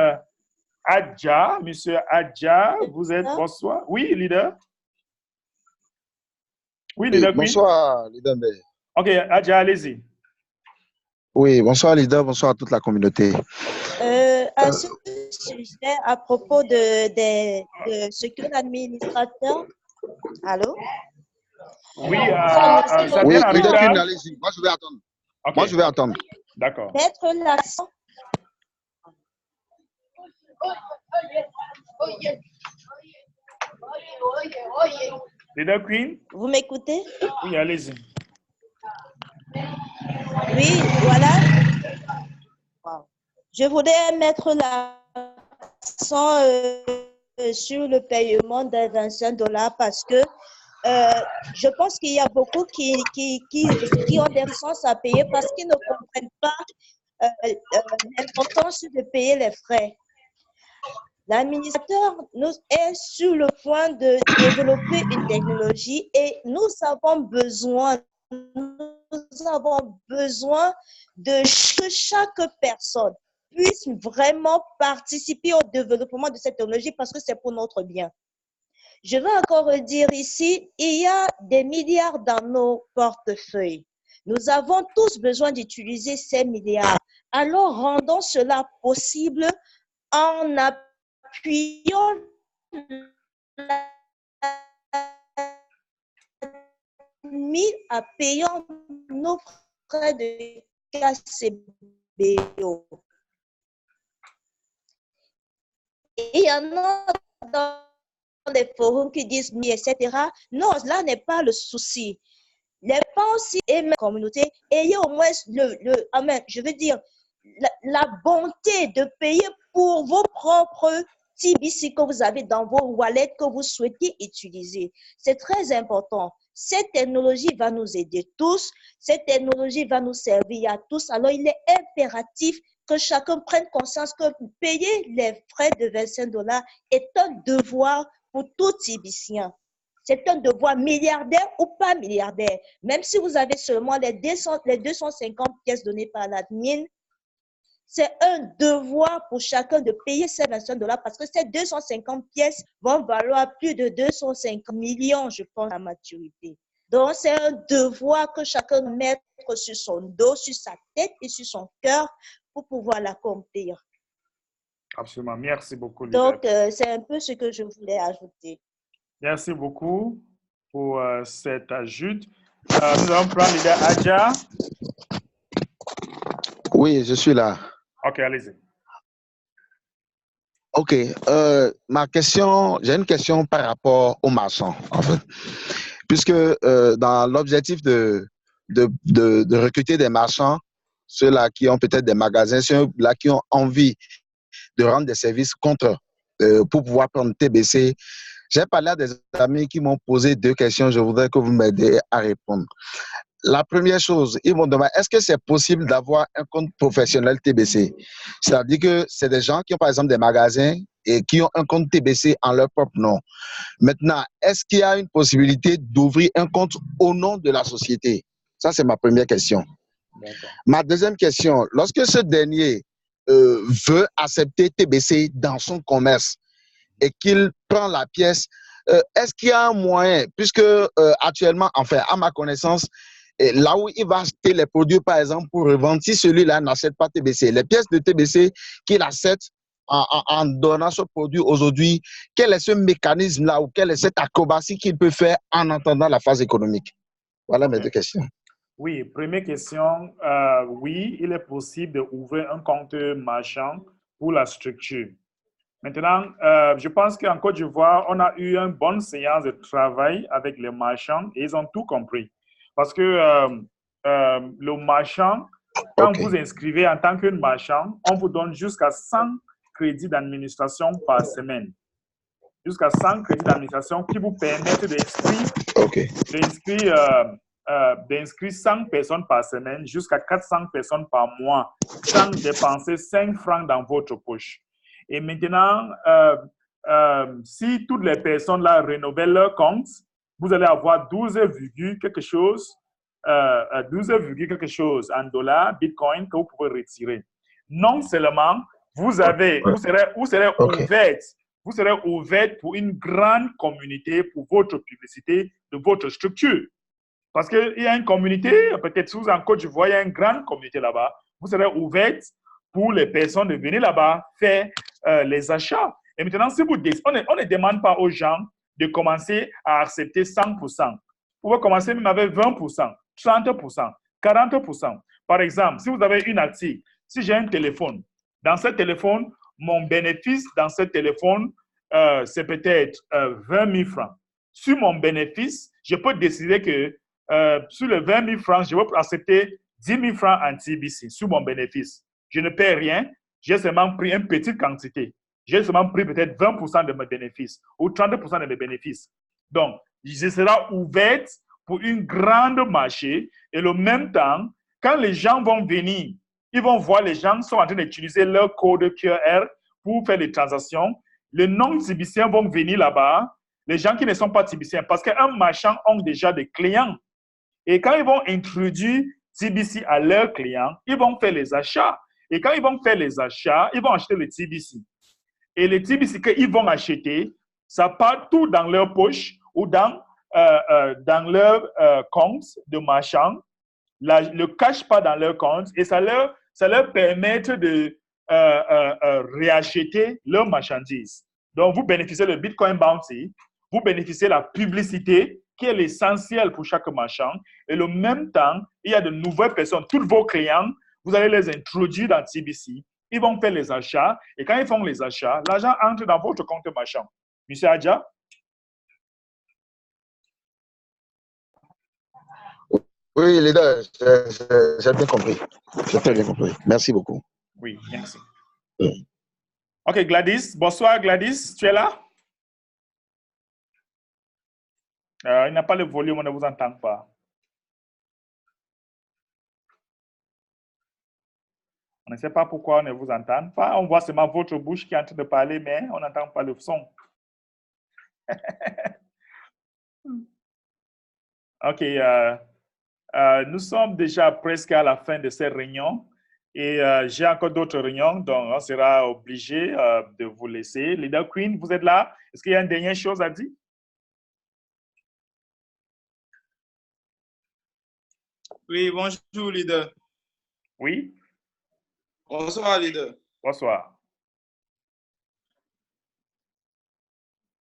Adja. Monsieur Adja, vous êtes... Bonsoir. Oui, leader. Oui, leader. Bonsoir, leader. OK, Adja, allez-y. Oui, bonsoir, leader. Bonsoir à toute la communauté. À ce sujet, à propos de ce que l'administrateur... Allô? Oui, ça oui, vient en leader, retard. allez-y. Moi, je vais attendre. Okay. Moi, je vais attendre. D'accord. Mettre l'accent... Leader Queen? Vous m'écoutez? Oui, allez-y. Oui, voilà. Wow. Je voudrais mettre l'accent sur le paiement des $25 parce que je pense qu'il y a beaucoup qui ont des licences à payer parce qu'ils ne comprennent pas l'importance de payer les frais. L'administrateur est sur le point de développer une technologie et nous avons besoin de que chaque personne puisse vraiment participer au développement de cette technologie parce que c'est pour notre bien. Je veux encore dire ici, il y a des milliards dans nos portefeuilles. Nous avons tous besoin d'utiliser ces milliards. Alors, rendons cela possible en appuyant à payant nos frais de KCBO. Et il y en a dans les forums qui disent oui, etc. Non, là n'est pas le souci. Les pensées et mes communautés, ayez au moins je veux dire, la bonté de payer pour vos propres TBC que vous avez dans vos wallets que vous souhaitez utiliser. C'est très important. Cette technologie va nous aider tous. Cette technologie va nous servir à tous. Alors, il est impératif que chacun prenne conscience que payer les frais de $25 est un devoir pour tout Tibicien. C'est un devoir milliardaire ou pas milliardaire. Même si vous avez seulement les 250 pièces données par l'admin, c'est un devoir pour chacun de payer ces $25 parce que ces 250 pièces vont valoir plus de 250 millions, je pense, à maturité. Donc, c'est un devoir que chacun mette sur son dos, sur sa tête et sur son cœur pour pouvoir l'accomplir. Absolument. Merci beaucoup, Lida. Donc, c'est un peu ce que je voulais ajouter. Merci beaucoup pour cet ajout. Nous allons prendre Lida Adja. Oui, je suis là. OK, allez-y. OK. J'ai une question par rapport aux marchands, en fait. Puisque dans l'objectif de recruter des marchands, ceux-là qui ont peut-être des magasins, ceux-là qui ont envie de rendre des services pour pouvoir prendre TBC, j'ai parlé à des amis qui m'ont posé 2 questions. Je voudrais que vous m'aidiez à répondre. La première chose, ils m'ont demandé, est-ce que c'est possible d'avoir un compte professionnel TBC? C'est-à-dire que c'est des gens qui ont par exemple des magasins et qui ont un compte TBC en leur propre nom. Maintenant, est-ce qu'il y a une possibilité d'ouvrir un compte au nom de la société? Ça, c'est ma première question. Ma deuxième question, lorsque ce dernier veut accepter TBC dans son commerce et qu'il prend la pièce, est-ce qu'il y a un moyen, puisque actuellement, enfin, à ma connaissance, là où il va acheter les produits, par exemple, pour revendre, si celui-là n'achète pas TBC, les pièces de TBC qu'il achète en donnant ce produit aujourd'hui, quel est ce mécanisme-là ou quelle est cette acrobatie qu'il peut faire en entendant la phase économique? Voilà mes 2 questions. Oui, première question, oui, il est possible d'ouvrir un compte marchand pour la structure. Maintenant, je pense qu'en Côte d'Ivoire, on a eu une bonne séance de travail avec les marchands et ils ont tout compris. Parce que le marchand, quand vous inscrivez en tant que marchand, on vous donne jusqu'à 100 crédits d'administration par semaine. Jusqu'à 100 crédits d'administration qui vous permettent d'inscrire 100 personnes par semaine jusqu'à 400 personnes par mois sans dépenser 5 francs dans votre poche. Et maintenant, si toutes les personnes là renouvellent leur compte, vous allez avoir 12, quelque chose en dollars, Bitcoin que vous pouvez retirer. Non seulement vous serez ouvert pour une grande communauté, pour votre publicité de votre structure. Parce qu'il y a une communauté, peut-être sous en Côte d'Ivoire, il y a une grande communauté là-bas. Vous serez ouvert pour les personnes de venir là-bas faire les achats. Et maintenant, si on ne demande pas aux gens de commencer à accepter 100%. Vous pouvez commencer même avec 20%, 30%, 40%. Par exemple, si vous avez une article, si j'ai un téléphone, dans ce téléphone, mon bénéfice dans ce téléphone, c'est peut-être 20 000 francs. Sur mon bénéfice, je peux décider que sur les 20 000 francs, je vais accepter 10 000 francs en TBC sur mon bénéfice. Je ne paie rien, j'ai seulement pris une petite quantité. J'ai seulement pris peut-être 20% de mes bénéfices ou 30% de mes bénéfices. Donc, je serai ouverte pour une grande marché et le même temps, quand les gens vont venir, ils vont voir les gens sont en train d'utiliser leur code QR pour faire les transactions. les non-tibiciens vont venir là-bas, les gens qui ne sont pas tibiciens, parce qu'un marchand ont déjà des clients. Et quand ils vont introduire TBC à leurs clients, ils vont faire les achats. Et quand ils vont faire les achats, ils vont acheter le TBC. Et les TBC qu'ils vont acheter, ça part tout dans leur poche ou dans leur compte de marchand. Le cash pas dans leur compte et ça leur permet de réacheter leurs marchandises. Donc, vous bénéficiez de Bitcoin Bounty, vous bénéficiez de la publicité qui est l'essentiel pour chaque marchand. Et le même temps, il y a de nouvelles personnes, tous vos clients, vous allez les introduire dans TBC. Ils vont faire les achats et quand ils font les achats, l'argent entre dans votre compte marchand. Monsieur Adja? Oui, leader, j'ai bien compris. J'ai très bien compris. Merci beaucoup. Oui, merci. OK, Gladys. Bonsoir, Gladys. Tu es là? Il n'a pas le volume, on ne vous entend pas. On ne sait pas pourquoi on ne vous entend pas. On voit seulement votre bouche qui est en train de parler, mais on n'entend pas le son. OK. Nous sommes déjà presque à la fin de cette réunion et j'ai encore d'autres réunions, donc on sera obligé de vous laisser. Leader Queen, vous êtes là? Est-ce qu'il y a une dernière chose à dire? Oui, bonjour, leader. Oui? Bonsoir, leader. Bonsoir.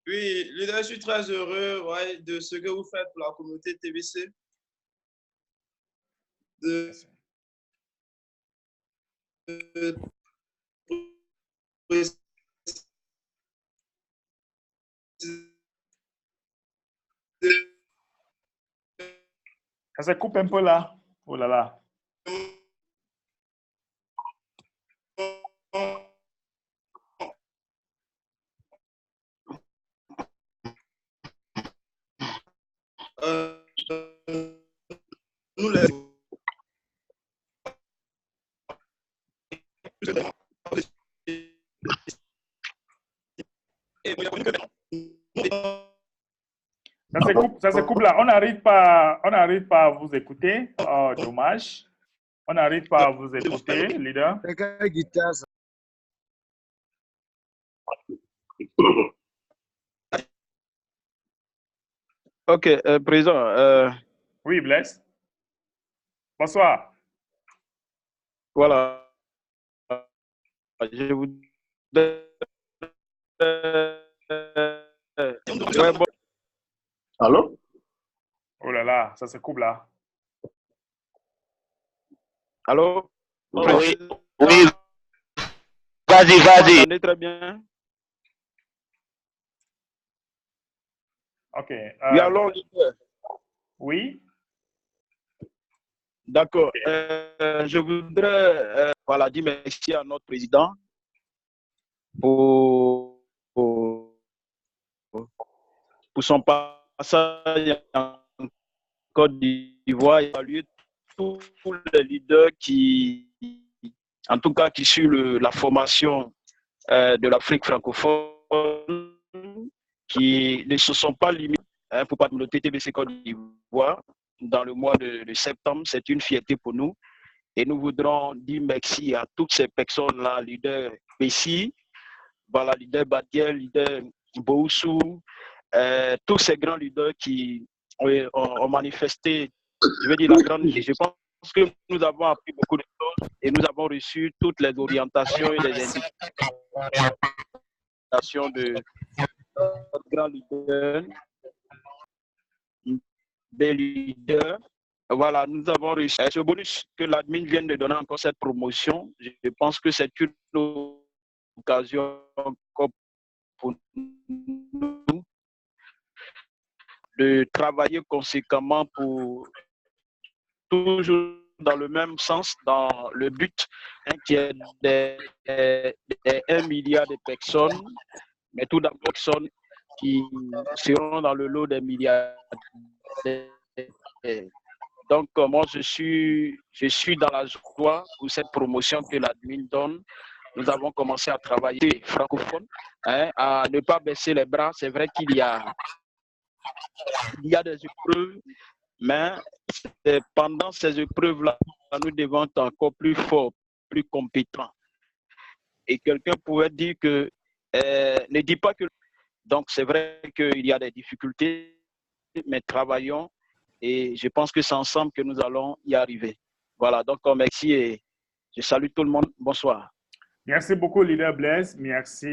Oui, leader, je suis très heureux de ce que vous faites pour la communauté TBC. Ça se coupe un peu là. Oh là là. Nous les... Ça se coupe là. On n'arrive pas à vous écouter. Oh, dommage. On n'arrive pas à vous écouter, leader. Ok, président. Oui, Blaise. Bonsoir. Voilà. Je vous... Allô? Oh là là, ça se coupe là. Allô? Oui, oui. Vas-y, vas-y. Vous entendez très bien? OK. Oui, alors, oui. D'accord. Je voudrais voilà, dire merci à notre président pour son passage en Côte d'Ivoire. Il y a eu tous les leaders qui, en tout cas, qui suivent la formation de l'Afrique francophone, qui ne se sont pas limités pour pas le TBC Côte d'Ivoire dans le mois de septembre. C'est une fierté pour nous. Et nous voudrons dire merci à toutes ces personnes-là, leader Bessi, voilà, leader Badiel, leader Boussou, tous ces grands leaders qui ont manifesté, je veux dire, la grande. Je pense que nous avons appris beaucoup de choses et nous avons reçu toutes les orientations et les indications de notre grand leader, des leaders. Voilà, nous avons reçu ce bonus que l'admin vient de donner encore cette promotion. Je pense que c'est une occasion pour nous de travailler conséquemment pour toujours dans le même sens, dans le but qui est des 1 milliard de personnes, mais tout d'abord personnes qui seront dans le lot des milliardaires. Donc, moi, je suis dans la joie pour cette promotion que l'admin donne nous avons commencé à travailler francophone, hein, à ne pas baisser les bras. C'est vrai qu'il y a des épreuves, mais pendant ces épreuves-là, nous devons être encore plus forts, plus compétents. Et quelqu'un pourrait dire que ne dis pas que... Donc, c'est vrai qu'il y a des difficultés, mais travaillons et je pense que c'est ensemble que nous allons y arriver. Voilà, donc merci et je salue tout le monde. Bonsoir. Merci beaucoup, leader Blaise. Merci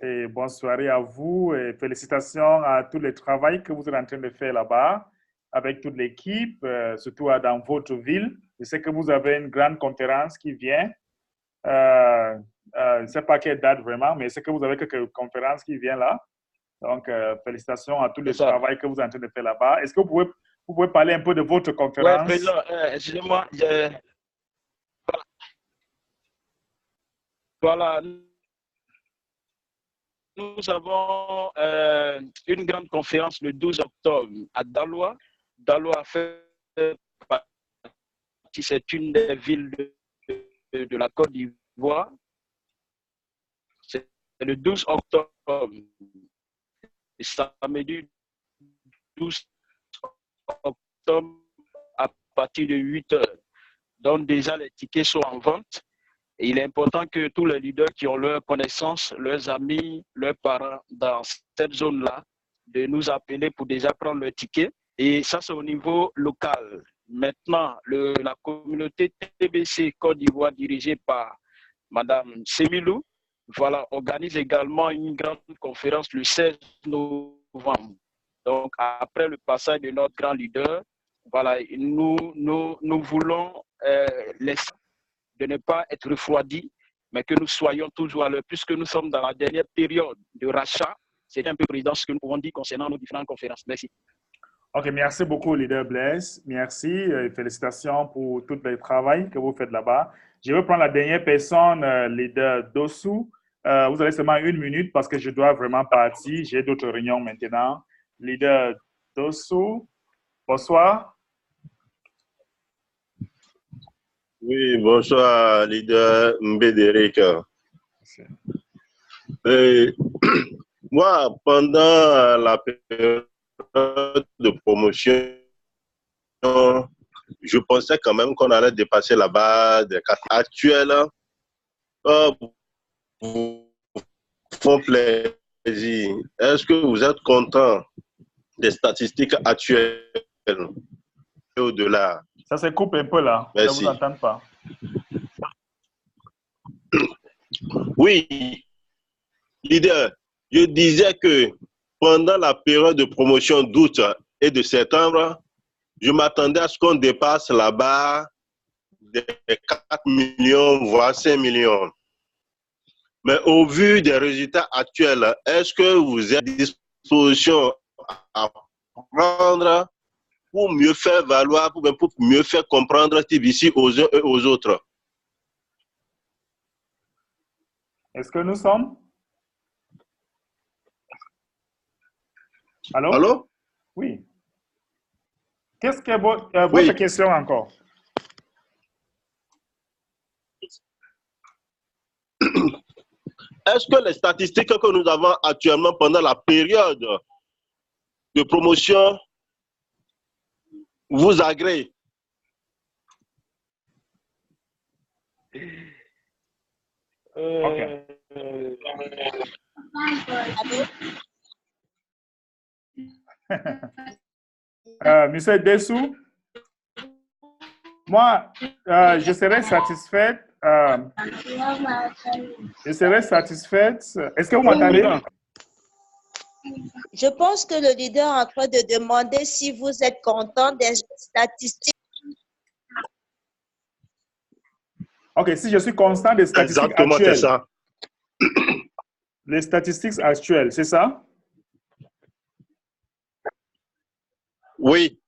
et bonne soirée à vous. Et félicitations à tout le travail que vous êtes en train de faire là-bas avec toute l'équipe, surtout dans votre ville. Je sais que vous avez une grande conférence qui vient. Je ne sais pas quelle date vraiment, mais c'est que vous avez quelques conférences qui viennent là. Donc, félicitations à tout le travail que vous êtes en train de faire là-bas. Est-ce que vous pouvez parler un peu de votre conférence? Oui, président, excusez-moi. Voilà. Nous avons une grande conférence le 12 octobre à Daloa. Daloa fait partie, c'est une des villes de la Côte d'Ivoire. C'est le 12 octobre, samedi 12 octobre à partir de 8 heures. Donc déjà, les tickets sont en vente. Et il est important que tous les leaders qui ont leurs connaissances, leurs amis, leurs parents dans cette zone-là, de nous appeler pour déjà prendre le ticket. Et ça, c'est au niveau local. Maintenant, la communauté TBC Côte d'Ivoire dirigée par Madame Semilou, voilà, organise également une grande conférence le 16 novembre. Donc, après le passage de notre grand leader, voilà, nous voulons laisser de ne pas être refroidis, mais que nous soyons toujours à l'heure, puisque nous sommes dans la dernière période de rachat. C'est un peu président ce que nous pouvons dire concernant nos différentes conférences. Merci. OK, merci beaucoup, leader Blaise. Merci et félicitations pour tout le travail que vous faites là-bas. Je vais prendre la dernière personne, leader Dossou. Vous avez seulement 1 minute parce que je dois vraiment partir. J'ai d'autres réunions maintenant. Leader Dossou, bonsoir. Oui, bonsoir, leader Mbédéric. Moi, pendant la période de promotion, je pensais quand même qu'on allait dépasser la barre des 4 actuels. Vous font plaisir. Est-ce que vous êtes content des statistiques actuelles et au-delà? Ça se coupe un peu là. Merci. Je ne vous entends pas. Oui, leader, je disais que pendant la période de promotion d'août et de septembre, je m'attendais à ce qu'on dépasse la barre des 4 millions, voire 5 millions. Mais au vu des résultats actuels, est-ce que vous êtes à disposition à prendre pour mieux faire valoir, pour mieux faire comprendre TBC aux uns et aux autres? Est-ce que nous sommes? Allô? Allô? Oui. Qu'est-ce que votre question encore? Est-ce que les statistiques que nous avons actuellement pendant la période de promotion vous agréent? Monsieur Dessou, moi, je serais satisfaite. Je serais satisfaite. Est-ce que vous m'entendez? Je pense que le leader est en train de demander si vous êtes content des statistiques. OK, si je suis constant des statistiques Exactement, actuelles. c'est ça. Les statistiques actuelles, c'est ça? Oui.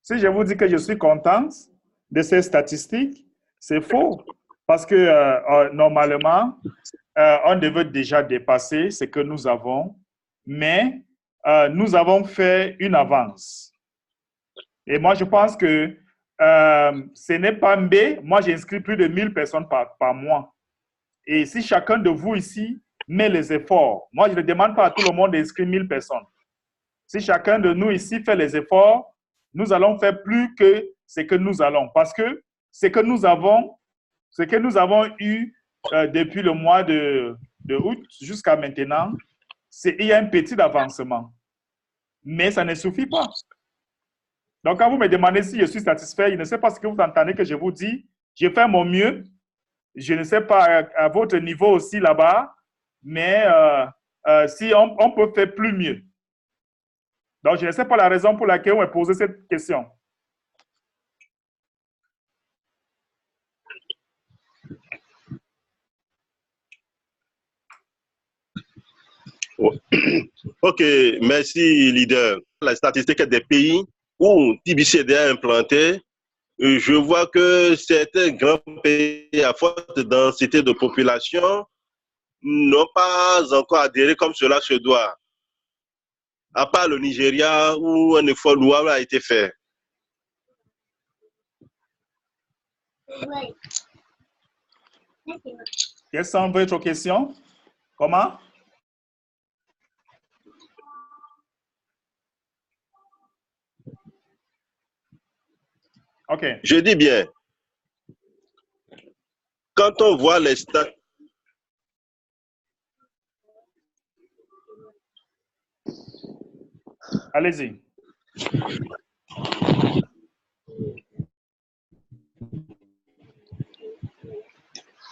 Si je vous dis que je suis contente de ces statistiques, c'est faux. Parce que normalement, on devait déjà dépasser ce que nous avons, mais nous avons fait une avance. Et moi, je pense que ce n'est pas B. Moi, j'inscris plus de 1000 personnes par mois. Et si chacun de vous ici met les efforts, moi, je ne demande pas à tout le monde d'inscrire 1000 personnes. Si chacun de nous ici fait les efforts, nous allons faire plus que ce que nous allons. Parce que ce que nous avons eu depuis le mois de août jusqu'à maintenant, il y a un petit avancement. Mais ça ne suffit pas. Donc, quand vous me demandez si je suis satisfait, je ne sais pas ce que vous entendez que je vous dis. J'ai fait mon mieux. Je ne sais pas à votre niveau aussi là-bas, mais si on peut faire plus mieux. Donc, je ne sais pas la raison pour laquelle on m'a posé cette question. Ok, merci, leader. La statistique des pays où TBC est déjà implanté, je vois que certains grands pays à forte densité de population n'ont pas encore adhéré comme cela se doit. À part le Nigeria où un effort louable a été fait. Quelles sont votre questions? Comment? OK. Je dis bien, quand on voit les stats, allez-y.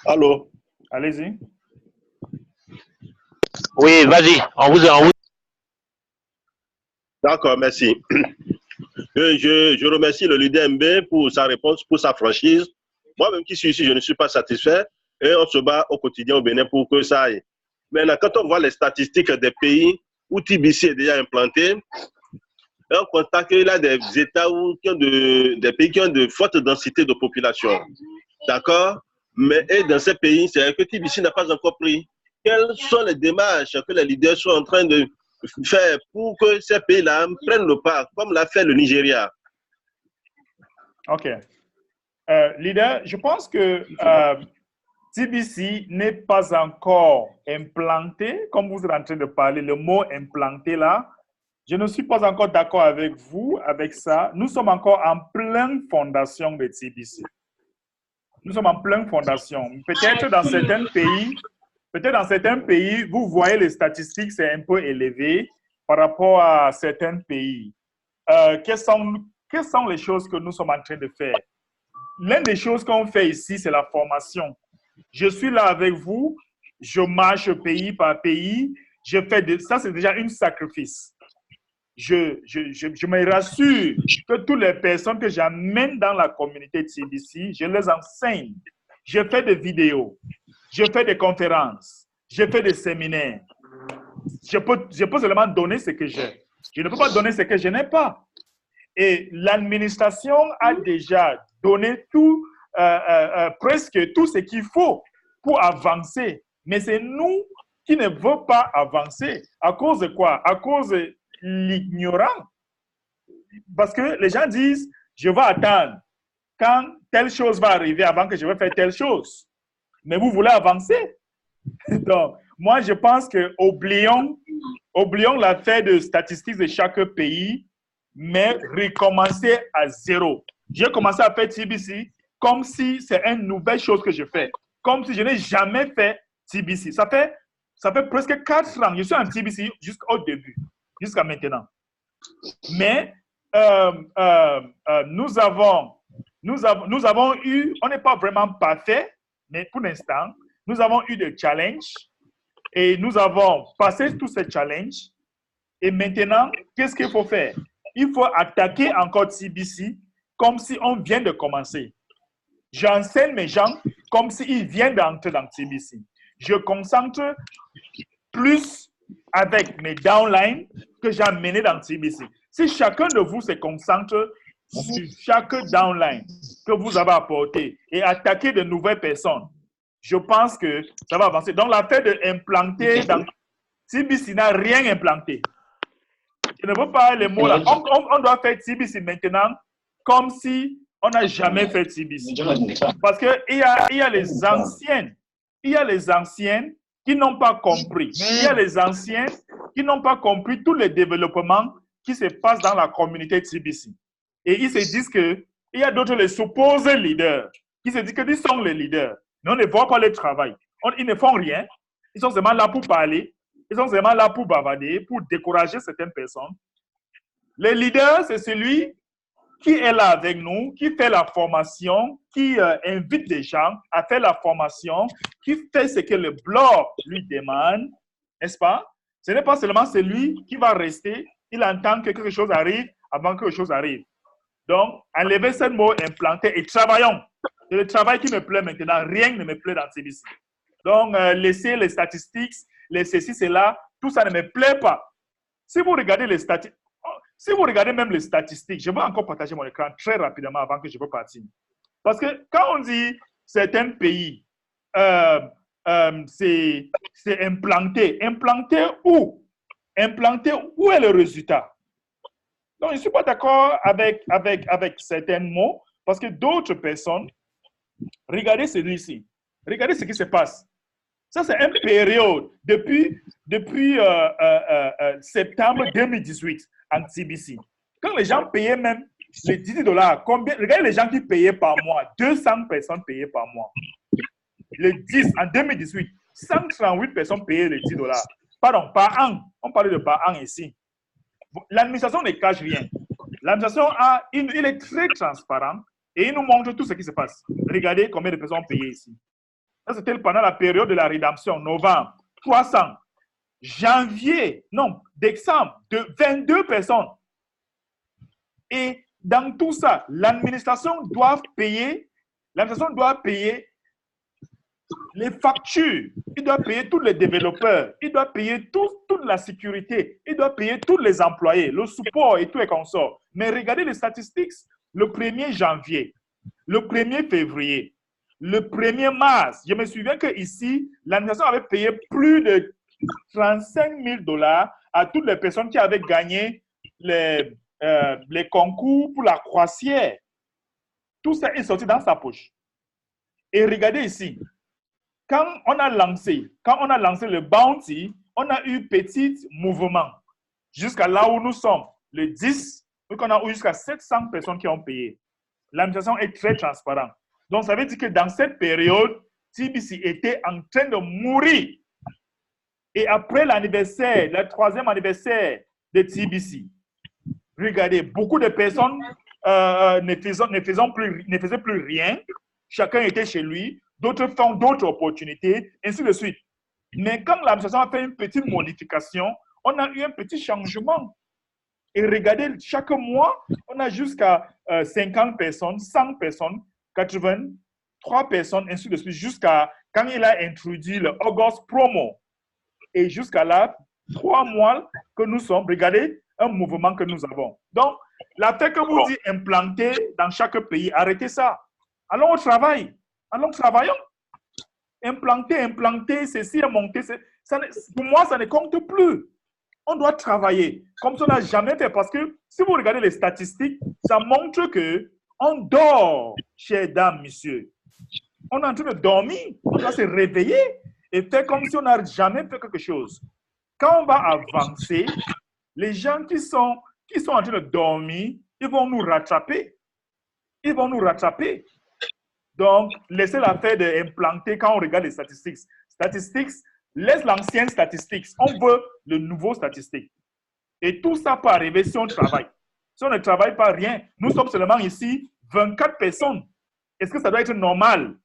Allô? Allez-y. Oui, vas-y, on vous en. D'accord, merci. Je remercie le leader MB pour sa réponse, pour sa franchise. Moi-même qui suis ici, je ne suis pas satisfait et on se bat au quotidien au Bénin pour que ça aille. Maintenant, quand on voit les statistiques des pays où TBC est déjà implanté, on constate qu'il y a des États des pays qui ont de fortes densités de population. D'accord? Mais dans ces pays, c'est que TBC n'a pas encore pris. Quelles sont les démarches que les leaders sont en train de faire pour que ces pays-là prennent le pas, comme l'a fait le Nigeria? OK. Leader, je pense que TBC n'est pas encore implanté, comme vous êtes en train de parler, le mot implanté là, je ne suis pas encore d'accord avec vous, avec ça. Nous sommes encore en pleine fondation de TBC. Nous sommes en pleine fondation. Peut-être dans certains pays, vous voyez les statistiques, c'est un peu élevé par rapport à certains pays. Quelles sont les choses que nous sommes en train de faire? L'une des choses qu'on fait ici, c'est la formation. Je suis là avec vous, je marche pays par pays, ça c'est déjà un sacrifice. Je me rassure que toutes les personnes que j'amène dans la communauté TBC, je les enseigne. Je fais des vidéos, je fais des conférences, je fais des séminaires. Je peux seulement donner ce que j'ai. Je ne peux pas donner ce que je n'ai pas. Et l'administration a déjà donné tout, presque tout ce qu'il faut pour avancer. Mais c'est nous qui ne veulent pas avancer. À cause de quoi? À cause de l'ignorance. Parce que les gens disent, je vais attendre quand telle chose va arriver avant que je vais faire telle chose. Mais vous voulez avancer. Donc, moi, je pense que oublions l'affaire de statistiques de chaque pays, mais recommencer à zéro. J'ai commencé à faire TBC comme si c'est une nouvelle chose que je fais. Comme si je n'ai jamais fait TBC. Ça fait presque 4 ans. Je suis en TBC jusqu'au début, jusqu'à maintenant. Mais nous avons eu, on n'est pas vraiment parfait, mais pour l'instant, nous avons eu des challenges et nous avons passé tous ces challenges. Et maintenant, qu'est-ce qu'il faut faire? Il faut attaquer encore TBC comme si on vient de commencer. J'enseigne mes gens comme s'ils viennent d'entrer dans TBC. Je concentre plus avec mes downlines que j'ai amené dans TBC. Si chacun de vous se concentre sur chaque downline que vous avez apporté et attaquer de nouvelles personnes, je pense que ça va avancer. Donc, l'affaire d'implanter dans TBC n'a rien implanté. Je ne veux pas les mots là. On doit faire TBC maintenant comme si On n'a jamais fait TBC. Parce qu'il y a les anciennes. Il y a les anciennes qui n'ont pas compris. Il y a les anciens qui n'ont pas compris tous les développements qui se passent dans la communauté TBC. Et ils se disent qu'il y a d'autres, les supposés leaders, qui se disent qu'ils sont les leaders. Mais on ne voit pas le travail. Ils ne font rien. Ils sont seulement là pour parler. Ils sont seulement là pour bavarder, pour décourager certaines personnes. Le leader, c'est celui qui est là avec nous, qui fait la formation, qui invite les gens à faire la formation, qui fait ce que le blog lui demande, n'est-ce pas? Ce n'est pas seulement celui qui va rester, il entend que quelque chose arrive avant que quelque chose arrive. Donc, enlevez ce mot implanté et travaillons. C'est le travail qui me plaît maintenant. Rien ne me plaît dans TBC. Donc, laissez les statistiques, les ceci, cela, tout ça ne me plaît pas. Si vous regardez les statistiques, si vous regardez même les statistiques, je vais encore partager mon écran très rapidement avant que je peux partir. Parce que quand on dit certains pays, c'est implanté. Implanté où? Implanté où est le résultat? Donc, je ne suis pas d'accord avec certains mots parce que d'autres personnes, regardez celui-ci. Regardez ce qui se passe. Ça, c'est une période depuis septembre 2018 en TBC. Quand les gens payaient même les $10, regardez les gens qui payaient par mois. 200 personnes payaient par mois. Le 10 en 2018, 138 personnes payaient les $10. Pardon, par an. On parle de par an ici. L'administration ne cache rien. L'administration, il est très transparent et il nous montre tout ce qui se passe. Regardez combien de personnes ont payé ici. Ça, c'était pendant la période de la rédemption, novembre, 300. Janvier, non, décembre, 22 personnes. Et dans tout ça, l'administration doit payer les factures, il doit payer tous les développeurs, il doit payer toute la sécurité, il doit payer tous les employés, le support et tout et consorts. Mais regardez les statistiques, le 1er janvier, le 1er février, le 1er mars, je me souviens qu'ici, l'administration avait payé plus de $35 000 à toutes les personnes qui avaient gagné les concours pour la croisière. Tout ça est sorti dans sa poche. Et regardez ici, quand on a lancé le bounty, on a eu petit mouvement jusqu'à là où nous sommes, le 10, donc on a eu jusqu'à 700 personnes qui ont payé. L'administration est très transparente. Donc, ça veut dire que dans cette période, TBC était en train de mourir. Et après l'anniversaire, le 3e anniversaire de TBC, regardez, beaucoup de personnes ne faisaient plus rien. Chacun était chez lui. D'autres font d'autres opportunités, ainsi de suite. Mais quand l'administration a fait une petite modification, on a eu un petit changement. Et regardez, chaque mois, on a jusqu'à 50 personnes, 100 personnes, 83 personnes, ainsi de suite, jusqu'à quand il a introduit le August Promo. Et jusqu'à là, 3 mois que nous sommes, regardez un mouvement que nous avons. Donc, la fait que vous dites implanter dans chaque pays, arrêtez ça. Allons au travail. Allons, travaillons. Implanter, ceci est monté. Pour moi, ça ne compte plus. On doit travailler comme ça, on n'a jamais fait. Parce que si vous regardez les statistiques, ça montre qu'on dort, chères dames, messieurs. On est en train de dormir. On doit se réveiller et faire comme si on n'a jamais fait quelque chose. Quand on va avancer, les gens qui sont en train de dormir, ils vont nous rattraper. Ils vont nous rattraper. Donc, laissez l'affaire d'implanter quand on regarde les statistiques. Statistiques, laisse l'ancienne statistique. On veut le nouveau statistique. Et tout ça peut arriver si on travaille. Si on ne travaille pas, rien. Nous sommes seulement ici 24 personnes. Est-ce que ça doit être normal?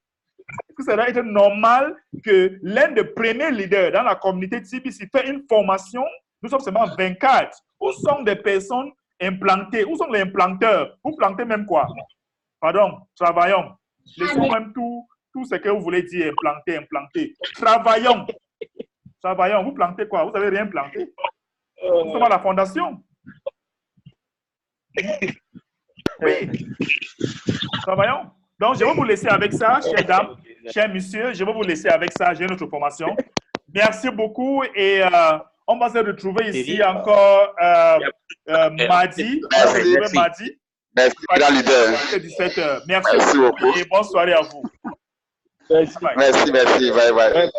Est-ce que ça doit être normal que l'un des premiers leaders dans la communauté TBC fait une formation? Nous sommes seulement 24. Où sont des personnes implantées? Où sont les implanteurs? Vous plantez même quoi? Pardon, travaillons. Laissons même tout ce que vous voulez dire, implanter. Travaillons. Travaillons. Vous plantez quoi? Vous n'avez rien planté. Nous sommes à la fondation. Oui. Travaillons. Donc, je vais vous laisser avec ça, chères dames, chers messieurs. Je vais vous laisser avec ça. J'ai une autre formation. Merci beaucoup et on va se retrouver ici encore mardi. Merci. Mardi. Merci, grand leader. 17h. Merci, Merci beaucoup. et bonne soirée à vous. Merci. Merci, bye bye.